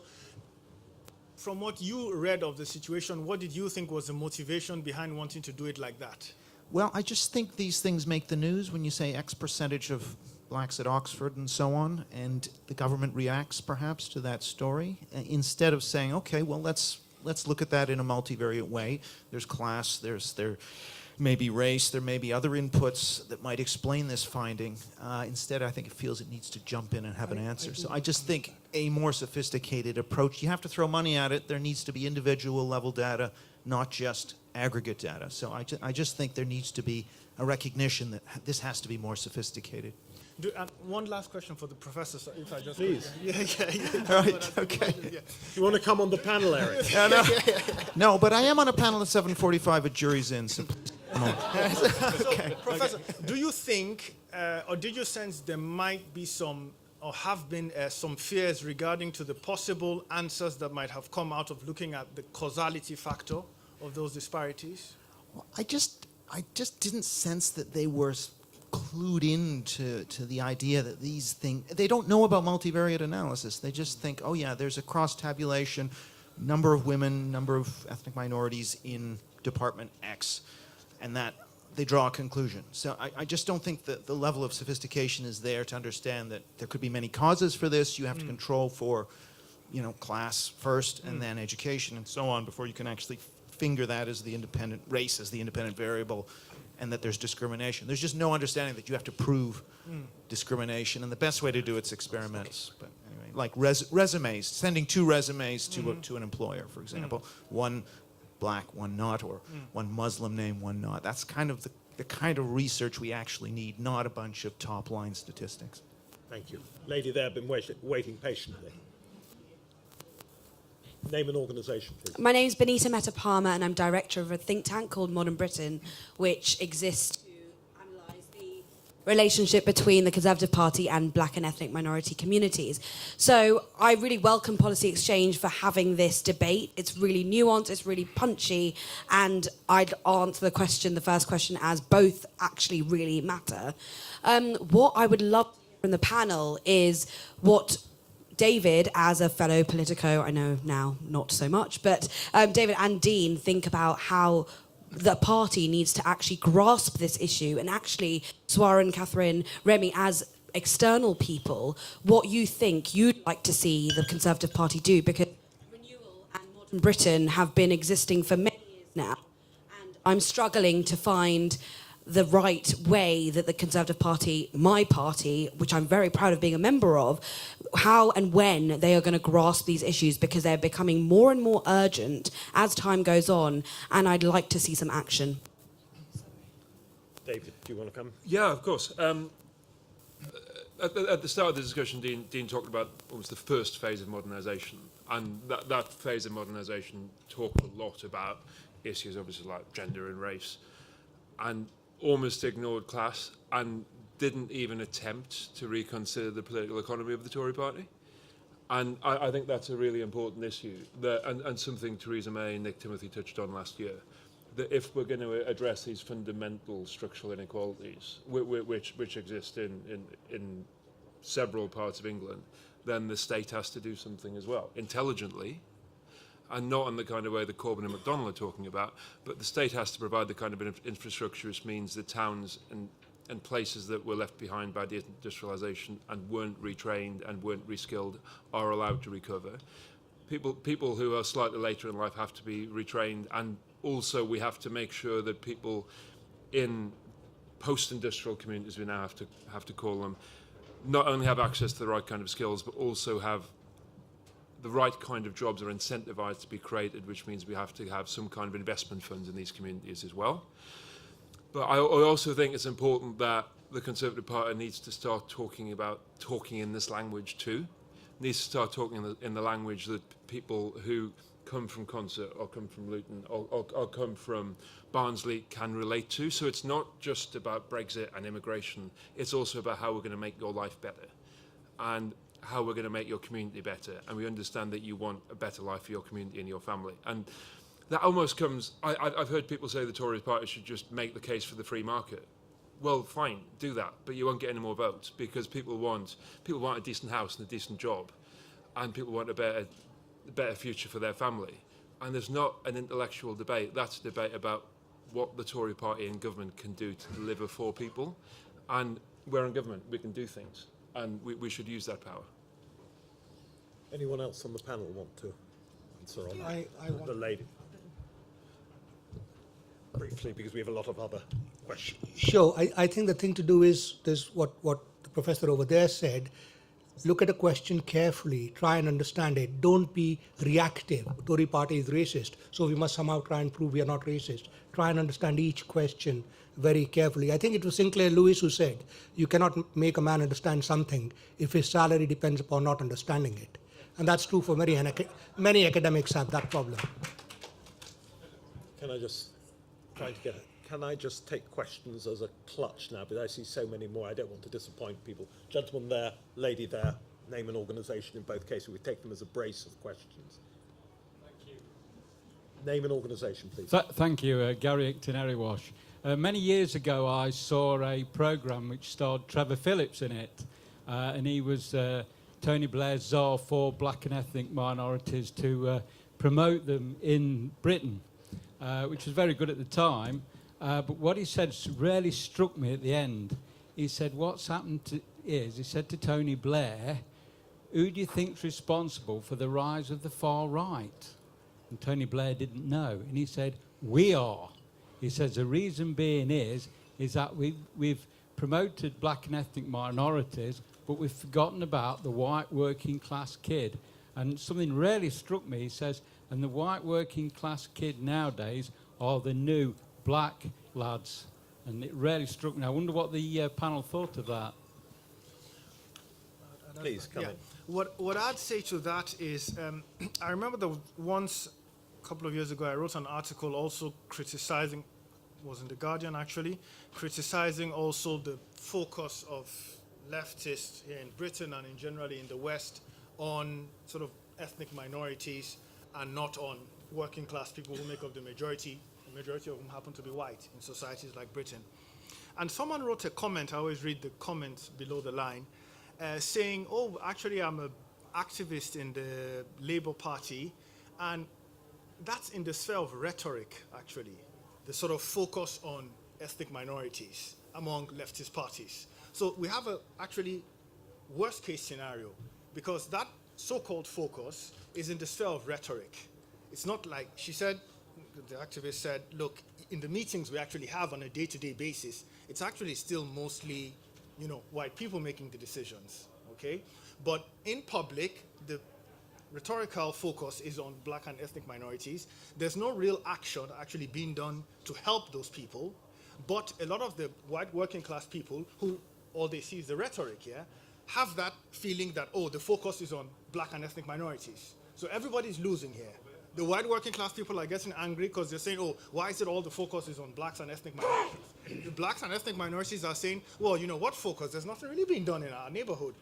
from what you read of the situation, what did you think was the motivation behind wanting to do it like that? Well, I just think these things make the news when you say X percentage of blacks at Oxford and so on, and the government reacts perhaps to that story, instead of saying, okay, well, let's look at that in a multivariate way. There's class, there may be race, there may be other inputs that might explain this finding. Instead, I think it feels it needs to jump in and have an answer. So I just think a more sophisticated approach, you have to throw money at it. There needs to be individual level data, not just aggregate data. So I just think there needs to be a recognition that this has to be more sophisticated. One last question for the professor, so if I just... Please. Yeah. All right, okay. You want to come on the panel, Eric? No, but I am on a panel at 7:45 at Jury's Inn, so please come on. So, Professor, do you think, or did you sense there might be some, or have been some fears regarding to the possible answers that might have come out of looking at the causality factor of those disparities? Well, I just didn't sense that they were clued in to the idea that these things, they don't know about multivariate analysis. They just think, oh yeah, there's a cross-tabulation, number of women, number of ethnic minorities in Department X, and that they draw a conclusion. So I just don't think that the level of sophistication is there to understand that there could be many causes for this. You have to control for, you know, class first and then education and so on before you can actually finger that as the independent, race as the independent variable, and that there's discrimination. There's just no understanding that you have to prove discrimination, and the best way to do it's experiments. But anyway, like resumes, sending 2 resumes to an employer, for example, one black, one not, or one Muslim name, one not. That's kind of the kind of research we actually need, not a bunch of top-line statistics. Thank you. Lady there, been waiting patiently. Name and organisation, please. My name is Benita Mehta-Palmer, and I'm director of a think tank called Modern Britain, which exists to analyse the relationship between the Conservative Party and black and ethnic minority communities. So I really welcome Policy Exchange for having this debate. It's really nuanced, it's really punchy, and I'd answer the first question, as both actually really matter. What I would love from the panel is what David, as a fellow Politico, I know now not so much, but David and Dean think about how the party needs to actually grasp this issue, and actually, Swaran, Katharine, Remi, as external people, what you think you'd like to see the Conservative Party do, because renewal and modern Britain have been existing for many years now, and I'm struggling to find the right way that the Conservative Party, my party, which I'm very proud of being a member of, how and when they are going to grasp these issues, because they're becoming more and more urgent as time goes on, and I'd like to see some action. David, do you want to come? Yeah, of course. At the start of the discussion, Dean talked about almost the first phase of modernisation, and that phase of modernisation talked a lot about issues obviously like gender and race, and almost ignored class, and didn't even attempt to reconsider the political economy of the Tory party. And I think that's a really important issue, and something Theresa May and Nick Timothy touched on last year, that if we're going to address these fundamental structural inequalities, which exist in several parts of England, then the state has to do something as well, intelligently, and not in the kind of way that Corbyn and McDonnell are talking about, but the state has to provide the kind of infrastructure which means that towns and places that were left behind by deindustrialisation and weren't retrained and weren't reskilled are allowed to recover. People who are slightly later in life have to be retrained, and also we have to make sure that people in post-industrial communities, we now have to call them, not only have access to the right kind of skills, but also have the right kind of jobs are incentivised to be created, which means we have to have some kind of investment funds in these communities as well. But I also think it's important that the Conservative Party needs to start talking in this language too. Needs to start talking in the language that people who come from Concert or come from Luton or come from Barnsley can relate to. So it's not just about Brexit and immigration, it's also about how we're going to make your life better and how we're going to make your community better. And we understand that you want a better life for your community and your family. And that almost comes, I've heard people say the Tory party should just make the case for the free market. Well, fine, do that, but you won't get any more votes, because people want a decent house and a decent job, and people want a better future for their family. And there's not an intellectual debate. That's a debate about what the Tory party and government can do to deliver for people. And we're in government, we can do things, and we should use that power. Anyone else on the panel want to answer on I want the lady? Briefly, because we have a lot of other questions. Sure. I think the thing to do is what the professor over there said. Look at a question carefully, try and understand it. Don't be reactive. Tory party is racist, so we must somehow try and prove we are not racist. Try and understand each question very carefully. I think it was Sinclair Lewis who said, you cannot make a man understand something if his salary depends upon not understanding it. And that's true for many academics have that problem. Can I just take questions as a clutch now? But I see so many more. I don't want to disappoint people. Gentleman there, lady there, name and organisation in both cases. We take them as a brace of questions. Thank you. Name and organisation, please. Thank you, Gary Icton-Eriwash. Many years ago, I saw a programme which starred Trevor Phillips in it, and he was Tony Blair's czar for black and ethnic minorities to promote them in Britain, which was very good at the time. But what he said really struck me at the end. He said, what's happened he said to Tony Blair, who do you think's responsible for the rise of the far right? And Tony Blair didn't know. And he said, we are. He says, the reason being is that we've promoted black and ethnic minorities, but we've forgotten about the white working class kid. And something really struck me. He says, and the white working class kid nowadays are the new black lads, and it really struck me. I wonder what the panel thought of that. Please, come in. What I'd say to that is, I remember once, a couple of years ago, I wrote an article also criticizing was in The Guardian actually, criticizing also the focus of leftists here in Britain and in generally in the West on sort of ethnic minorities and not on working class people who make up the majority of whom happen to be white in societies like Britain. And someone wrote a comment, I always read the comments below the line, saying, oh, actually I'm an activist in the Labour Party, and that's in the sphere of rhetoric, actually, the sort of focus on ethnic minorities among leftist parties. So we have a actually worst case scenario, because that so-called focus is in the sphere of rhetoric. It's not like, she said, the activist said, look, in the meetings we actually have on a day-to-day basis, it's actually still mostly, you know, white people making the decisions, okay? But in public, the rhetorical focus is on black and ethnic minorities. There's no real action actually being done to help those people, but a lot of the white working class people who all they see is the rhetoric, yeah, have that feeling that, oh, the focus is on black and ethnic minorities. So everybody's losing here. The white working class people are getting angry because they're saying, oh, why is it all the focus is on blacks and ethnic minorities? The blacks and ethnic minorities are saying, well, you know, what focus? There's nothing really being done in our neighborhood.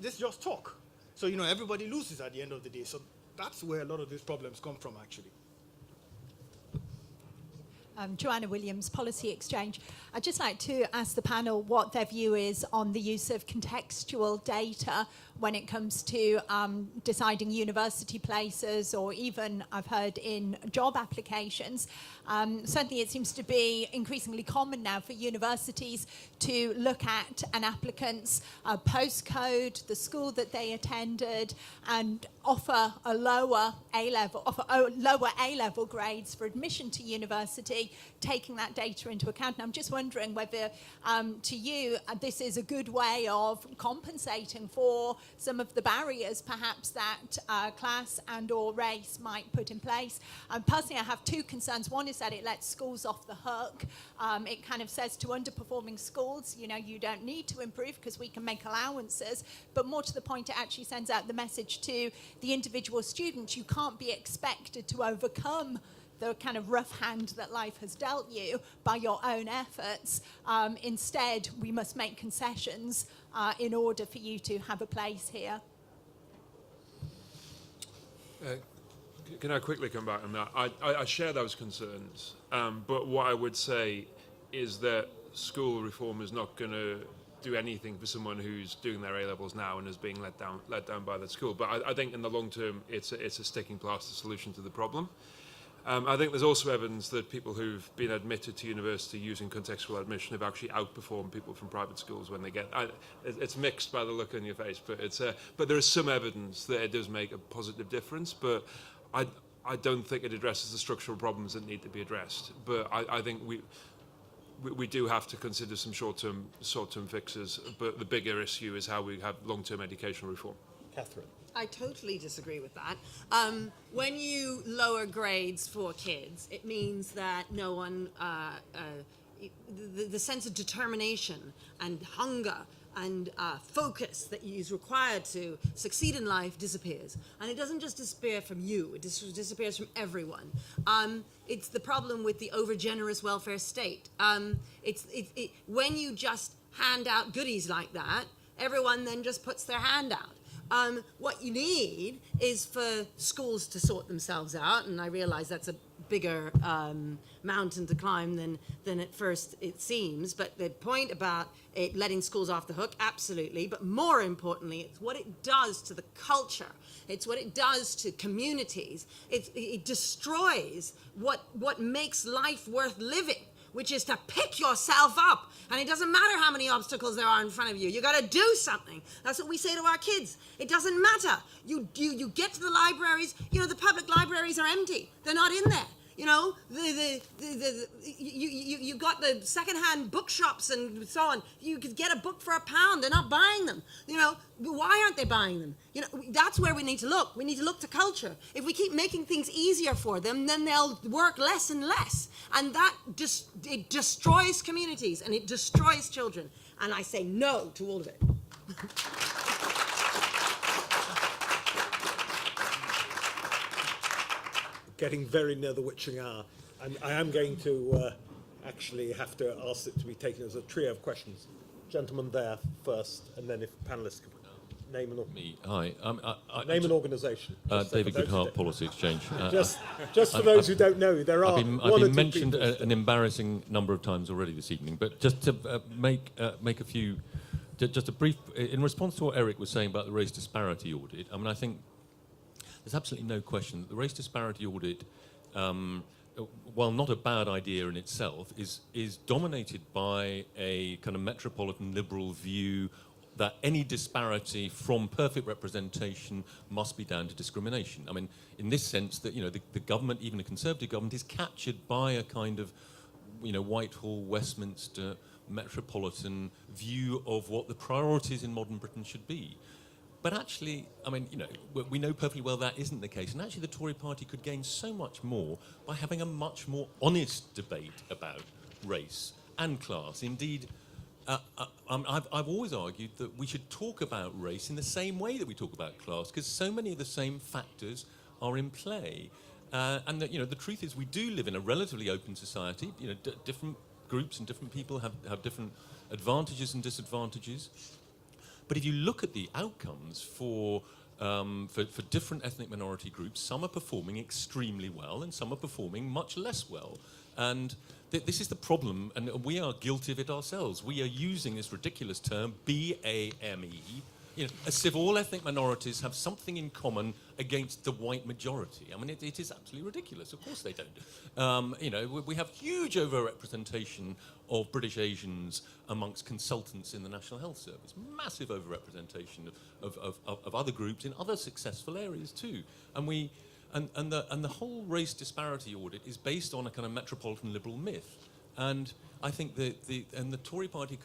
This is just talk. So, you know, everybody loses at the end of the day. So that's where a lot of these problems come from, actually. Joanna Williams, Policy Exchange. I'd just like to ask the panel what their view is on the use of contextual data when it comes to deciding university places, or even, I've heard, in job applications. Certainly it seems to be increasingly common now for universities to look at an applicant's postcode, the school that they attended, and offer lower A-level grades for admission to university, taking that data into account. And I'm just wondering whether, to you, this is a good way of compensating for some of the barriers, perhaps, that class and or race might put in place. Personally, I have two concerns. One is that it lets schools off the hook. It kind of says to underperforming schools, you know, you don't need to improve because we can make allowances. But more to the point, it actually sends out the message to the individual student, you can't be expected to overcome the kind of rough hand that life has dealt you by your own efforts. Instead, we must make concessions in order for you to have a place here. Can I quickly come back on that? I share those concerns, but what I would say is that school reform is not going to do anything for someone who's doing their A-levels now and is being let down by that school. But I think in the long term, it's a sticking plaster solution to the problem. I think there's also evidence that people who've been admitted to university using contextual admission have actually outperformed people from private schools when they get. It's mixed by the look on your face, but there is some evidence that it does make a positive difference. But I don't think it addresses the structural problems that need to be addressed. But I think we do have to consider some short-term fixes. But the bigger issue is how we have long-term educational reform. Katharine. I totally disagree with that. When you lower grades for kids, it means that no one, the sense of determination and hunger and focus that is required to succeed in life disappears. And it doesn't just disappear from you, it disappears from everyone. It's the problem with the overgenerous welfare state. When you just hand out goodies like that, everyone then just puts their hand out. What you need is for schools to sort themselves out, and I realize that's a bigger mountain to climb than at first it seems, but the point about it letting schools off the hook, absolutely, but more importantly, it's what it does to the culture. It's what it does to communities. It destroys what makes life worth living, which is to pick yourself up. And it doesn't matter how many obstacles there are in front of you. You got to do something. That's what we say to our kids. It doesn't matter. You get to the libraries. You know, the public libraries are empty. They're not in there. You know, you got the secondhand bookshops and so on. You could get a book for £1. They're not buying them. You know, why aren't they buying them? You know, that's where we need to look. We need to look to culture. If we keep making things easier for them, then they'll work less and less. And that it destroys communities and it destroys children. And I say no to all of it. Getting very near the witching hour, and I am going to actually have to ask it to be taken as a trio of questions. Gentleman there first, and then if panellists could name an, Hi. name an organisation. David Goodhart, Policy Exchange. Just for those who don't know, there are I've been mentioned an embarrassing number of times already this evening, but just to make a few, just a brief, in response to what Eric was saying about the race disparity audit, I mean, I think there's absolutely no question that the race disparity audit, while not a bad idea in itself, is dominated by a kind of metropolitan liberal view that any disparity from perfect representation must be down to discrimination. I mean, in this sense that, the government, even a Conservative government, is captured by a kind of, Whitehall, Westminster, metropolitan view of what the priorities in modern Britain should be. But actually, I mean, we know perfectly well that isn't the case. And actually the Tory party could gain so much more by having a much more honest debate about race and class. Indeed, I've always argued that we should talk about race in the same way that we talk about class, because so many of the same factors are in play. And that, the truth is we do live in a relatively open society. Different groups and different people have different advantages and disadvantages. But if you look at the outcomes for different ethnic minority groups, some are performing extremely well and some are performing much less well. And this is the problem, and we are guilty of it ourselves. We are using this ridiculous term, BAME, as if all ethnic minorities have something in common against the white majority. I mean, it is absolutely ridiculous. Of course they don't. We have huge overrepresentation of British Asians amongst consultants in the National Health Service. Massive overrepresentation of other groups in other successful areas too. And the whole race disparity audit is based on a kind of metropolitan liberal myth. And I think the Tory party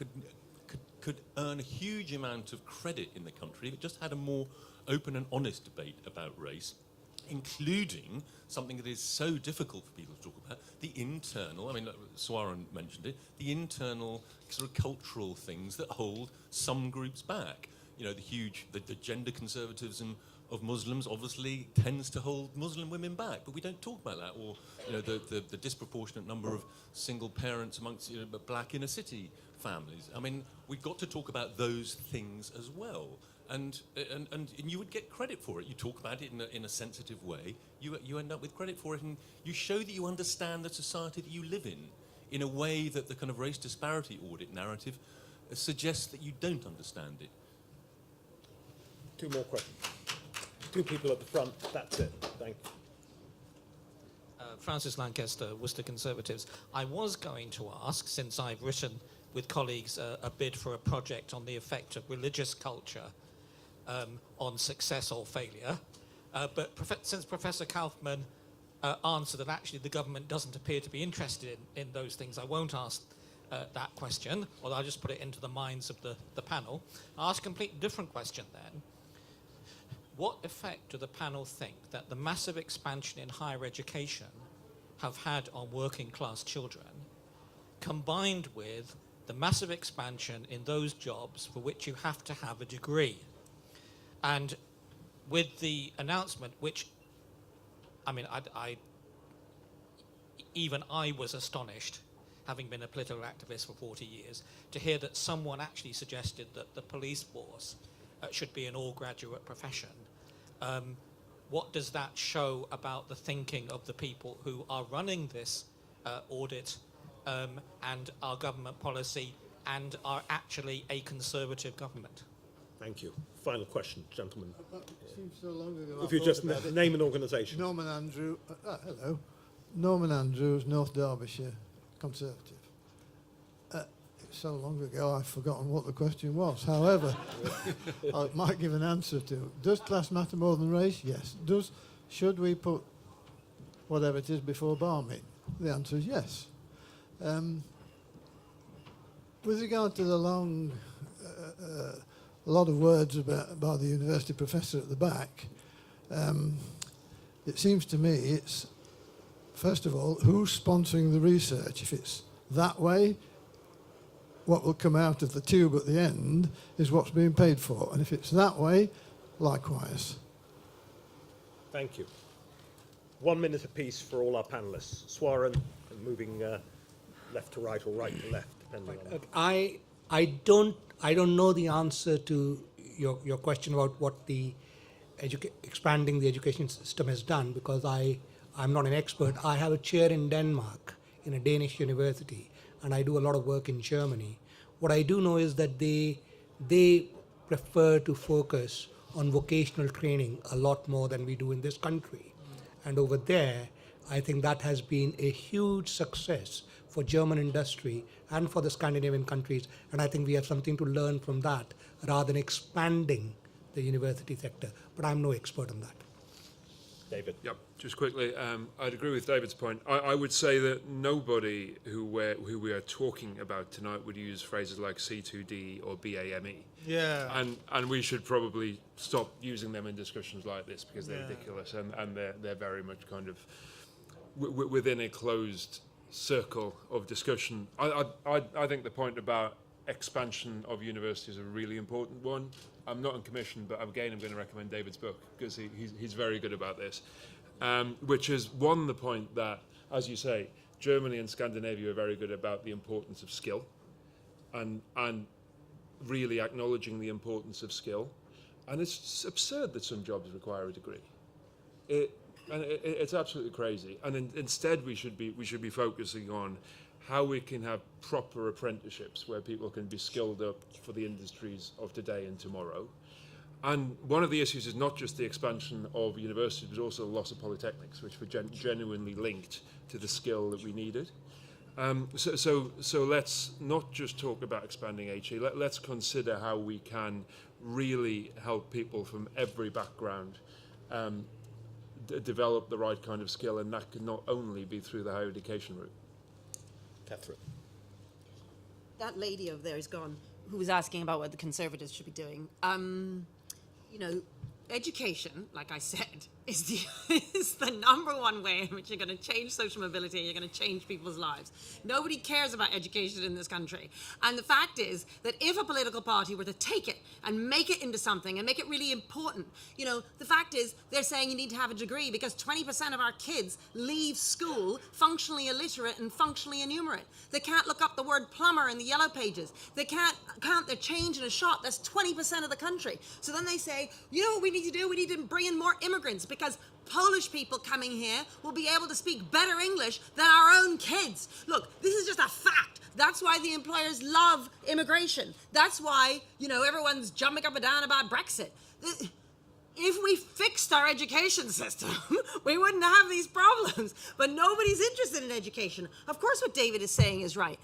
could earn a huge amount of credit in the country if it just had a more open and honest debate about race, including something that is so difficult for people to talk about, the internal, I mean, Swaran mentioned it, the internal sort of cultural things that hold some groups back. The gender conservatism of Muslims obviously tends to hold Muslim women back, but we don't talk about that. Or, the disproportionate number of single parents amongst black inner city families. I mean, we've got to talk about those things as well. And you would get credit for it. You talk about it in a sensitive way. You end up with credit for it, and you show that you understand the society that you live in a way that the kind of race disparity audit narrative suggests that you don't understand it. Two more questions. Two people at the front. That's it. Thank you. Francis Lancaster, Worcester Conservatives. I was going to ask, since I've written with colleagues a bid for a project on the effect of religious culture on success or failure, but since Professor Kaufman answered that actually the government doesn't appear to be interested in those things, I won't ask that question, although I'll just put it into the minds of the panel. I'll ask a completely different question then. What effect do the panel think that the massive expansion in higher education have had on working class children, combined with the massive expansion in those jobs for which you have to have a degree? And with the announcement, which, I mean, even I was astonished, having been a political activist for 40 years, to hear that someone actually suggested that the police force should be an all-graduate profession. What does that show about the thinking of the people who are running this audit and our government policy and are actually a Conservative government? Thank you. Final question, gentlemen. It seems so long ago. If you just name an organisation. Norman Andrews, hello. Norman Andrews, North Derbyshire, Conservative. So long ago I've forgotten what the question was. However, I might give an answer to it. Does class matter more than race? Yes. Should we put whatever it is before BAME? The answer is yes. With regard to the long, a lot of words by the university professor at the back, it seems to me it's, first of all, who's sponsoring the research? If it's that way, what will come out of the tube at the end is what's being paid for. And if it's that way, likewise. Thank you. 1 minute apiece for all our panellists. Swaran, moving left to right or right to left, depending on. I don't know the answer to your question about what the expanding the education system has done, because I'm not an expert. I have a chair in Denmark in a Danish university, and I do a lot of work in Germany. What I do know is that they prefer to focus on vocational training a lot more than we do in this country. And over there, I think that has been a huge success for German industry and for the Scandinavian countries. And I think we have something to learn from that rather than expanding the university sector. But I'm no expert on that. David. Yep, just quickly, I'd agree with David's point. I would say that nobody who we are talking about tonight would use phrases like C2DE or BAME. Yeah. And we should probably stop using them in discussions like this, because they're ridiculous, and they're very much kind of within a closed circle of discussion. I think the point about expansion of universities is a really important one. I'm not in commission, but again, I'm going to recommend David's book, because he's very good about this, which is, one, the point that, as you say, Germany and Scandinavia are very good about the importance of skill, and really acknowledging the importance of skill. And it's absurd that some jobs require a degree. It's absolutely crazy. And instead, we should be focusing on how we can have proper apprenticeships where people can be skilled up for the industries of today and tomorrow. And one of the issues is not just the expansion of universities, but also the loss of polytechnics, which were genuinely linked to the skill that we needed. So let's not just talk about expanding HE. Let's consider how we can really help people from every background develop the right kind of skill, and that can not only be through the higher education route. Katharine. That lady over there is gone, who was asking about what the Conservatives should be doing. You know, education, like I said, is the number one way in which you're going to change social mobility and you're going to change people's lives. Nobody cares about education in this country. And the fact is that if a political party were to take it and make it into something and make it really important, you know, the fact is they're saying you need to have a degree because 20% of our kids leave school functionally illiterate and functionally enumerate. They can't look up the word plumber in the yellow pages. They can't count their change in a shop. That's 20% of the country. So then they say, you know what we need to do? We need to bring in more immigrants, because Polish people coming here will be able to speak better English than our own kids. Look, this is just a fact. That's why the employers love immigration. That's why, you know, everyone's jumping up and down about Brexit. If we fixed our education system, we wouldn't have these problems. But nobody's interested in education. Of course what David is saying is right.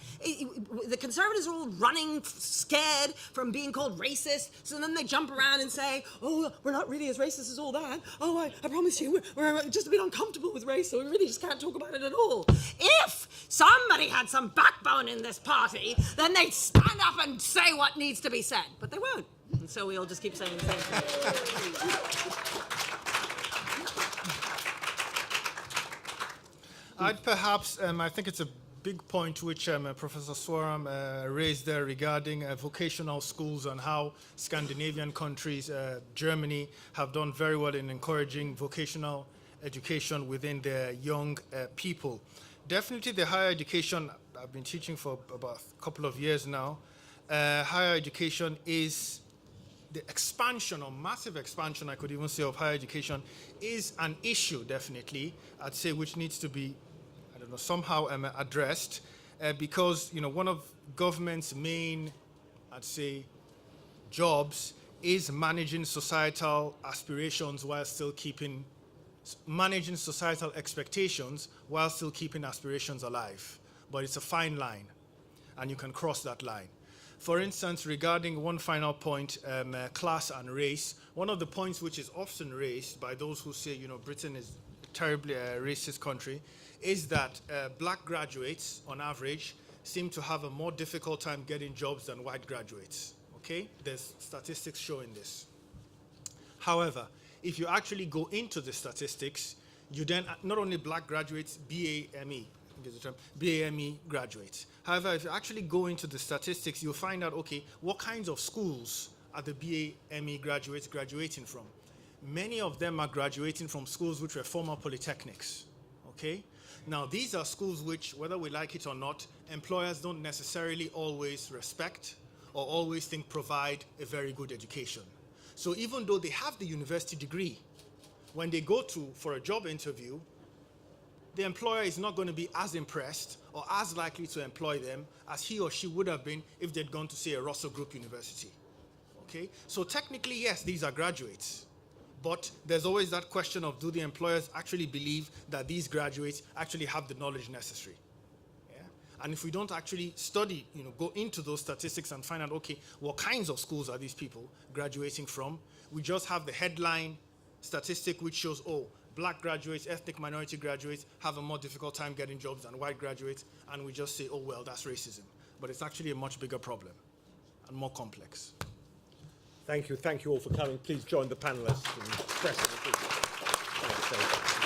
The Conservatives are all running scared from being called racist, so then they jump around and say, oh, we're not really as racist as all that. Oh, I promise you, we're just a bit uncomfortable with race, so we really just can't talk about it at all. If somebody had some backbone in this party, then they'd stand up and say what needs to be said. But they won't. And so we all just keep saying the same thing. I'd perhaps, I think it's a big point which Professor Swaran raised there regarding vocational schools and how Scandinavian countries, Germany, have done very well in encouraging vocational education within their young people. Definitely the higher education, I've been teaching for about a couple of years now, higher education is the expansion, or massive expansion, I could even say, of higher education is an issue, definitely, I'd say, which needs to be, I don't know, somehow addressed, because, you know, one of government's main, I'd say, jobs is managing societal aspirations while still keeping, managing societal expectations while still keeping aspirations alive. But it's a fine line, and you can cross that line. For instance, regarding one final point, class and race, one of the points which is often raised by those who say, you know, Britain is a terribly racist country, is that black graduates, on average, seem to have a more difficult time getting jobs than white graduates, okay? There's statistics showing this. However, if you actually go into the statistics, you then, not only black graduates, BAME, BAME graduates. However, if you actually go into the statistics, you'll find out, okay, what kinds of schools are the BAME graduates graduating from? Many of them are graduating from schools which were former polytechnics, okay? Now, these are schools which, whether we like it or not, employers don't necessarily always respect or always think provide a very good education. So even though they have the university degree, when they go for a job interview, the employer is not going to be as impressed or as likely to employ them as he or she would have been if they'd gone to, say, a Russell Group university. Okay? So technically, yes, these are graduates. But there's always that question of, do the employers actually believe that these graduates actually have the knowledge necessary? Yeah? And if we don't actually study, go into those statistics and find out, okay, what kinds of schools are these people graduating from? We just have the headline statistic which shows, oh, black graduates, ethnic minority graduates have a more difficult time getting jobs than white graduates, and we just say, oh, well, that's racism. But it's actually a much bigger problem and more complex. Thank you all for coming. Please join the panelists in pressing the